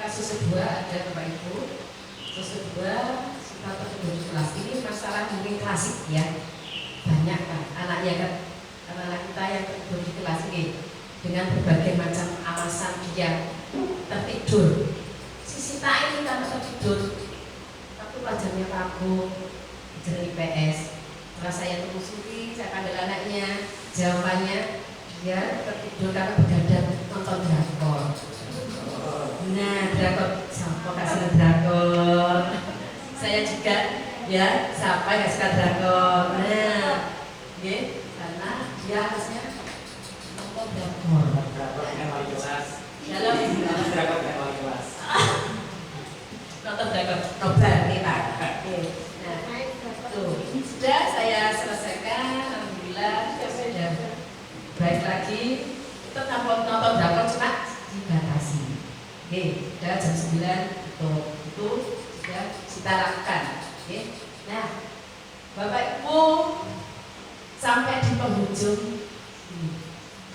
Kasus kedua ada Bapak Ibu. Kasus kedua suka tertidur di kelas. Ini masalah mungkin klasik ya. Banyak kan anaknya kan, anak-anak kita yang tertidur di kelas ini dengan berbagai macam alasan dia tertidur. Si Sita ini karena tertidur, tapi pelajarannya kaku, belajar IPS. Setelah saya telusuri, saya panggil anaknya, jawabannya dia tertidur karena begadang nonton drakor. Nah, drakor, siapa kasih drakor? Saya juga, ya, siapa yang suka drakor? Nah, karena dia harusnya nonton drakor. Drakor yang paling jelas. Dalam Drakor yang paling jelas. nonton drakor, nobar nih Pak. Nah, tuh sudah saya selesaikan, alhamdulillah sudah baik lagi. Kita nonton drakor cuma dibatasi. Sudah jam 9 itu sudah kita lakukan. Nah, Bapak Ibu sampai di penghujung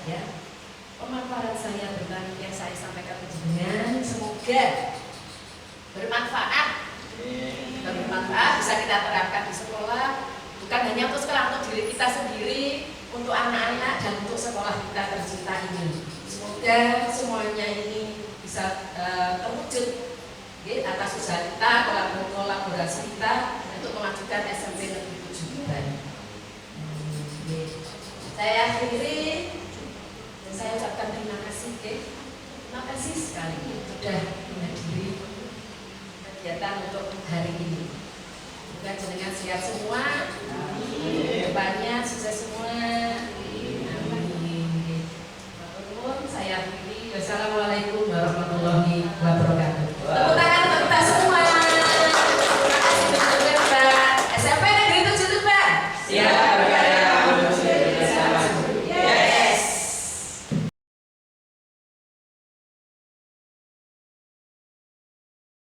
ya, pemaparan saya tentang yang saya sampaikan dengan semoga bermanfaat. Bermanfaat bisa kita terapkan di sekolah, bukan hanya untuk sekolah, untuk diri kita sendiri, untuk anak-anak dan untuk sekolah kita tercinta ini. Semoga semuanya ini bisa terwujud atas usaha kita, kolaborasi kita untuk memajukan SMP Negeri 7 Tuban. Saya akhiri dan saya ucapkan terima kasih, terima kasih sekali sudah menghadiri kegiatan untuk hari ini. Semoga jenengan sehat semua, depannya sukses semua.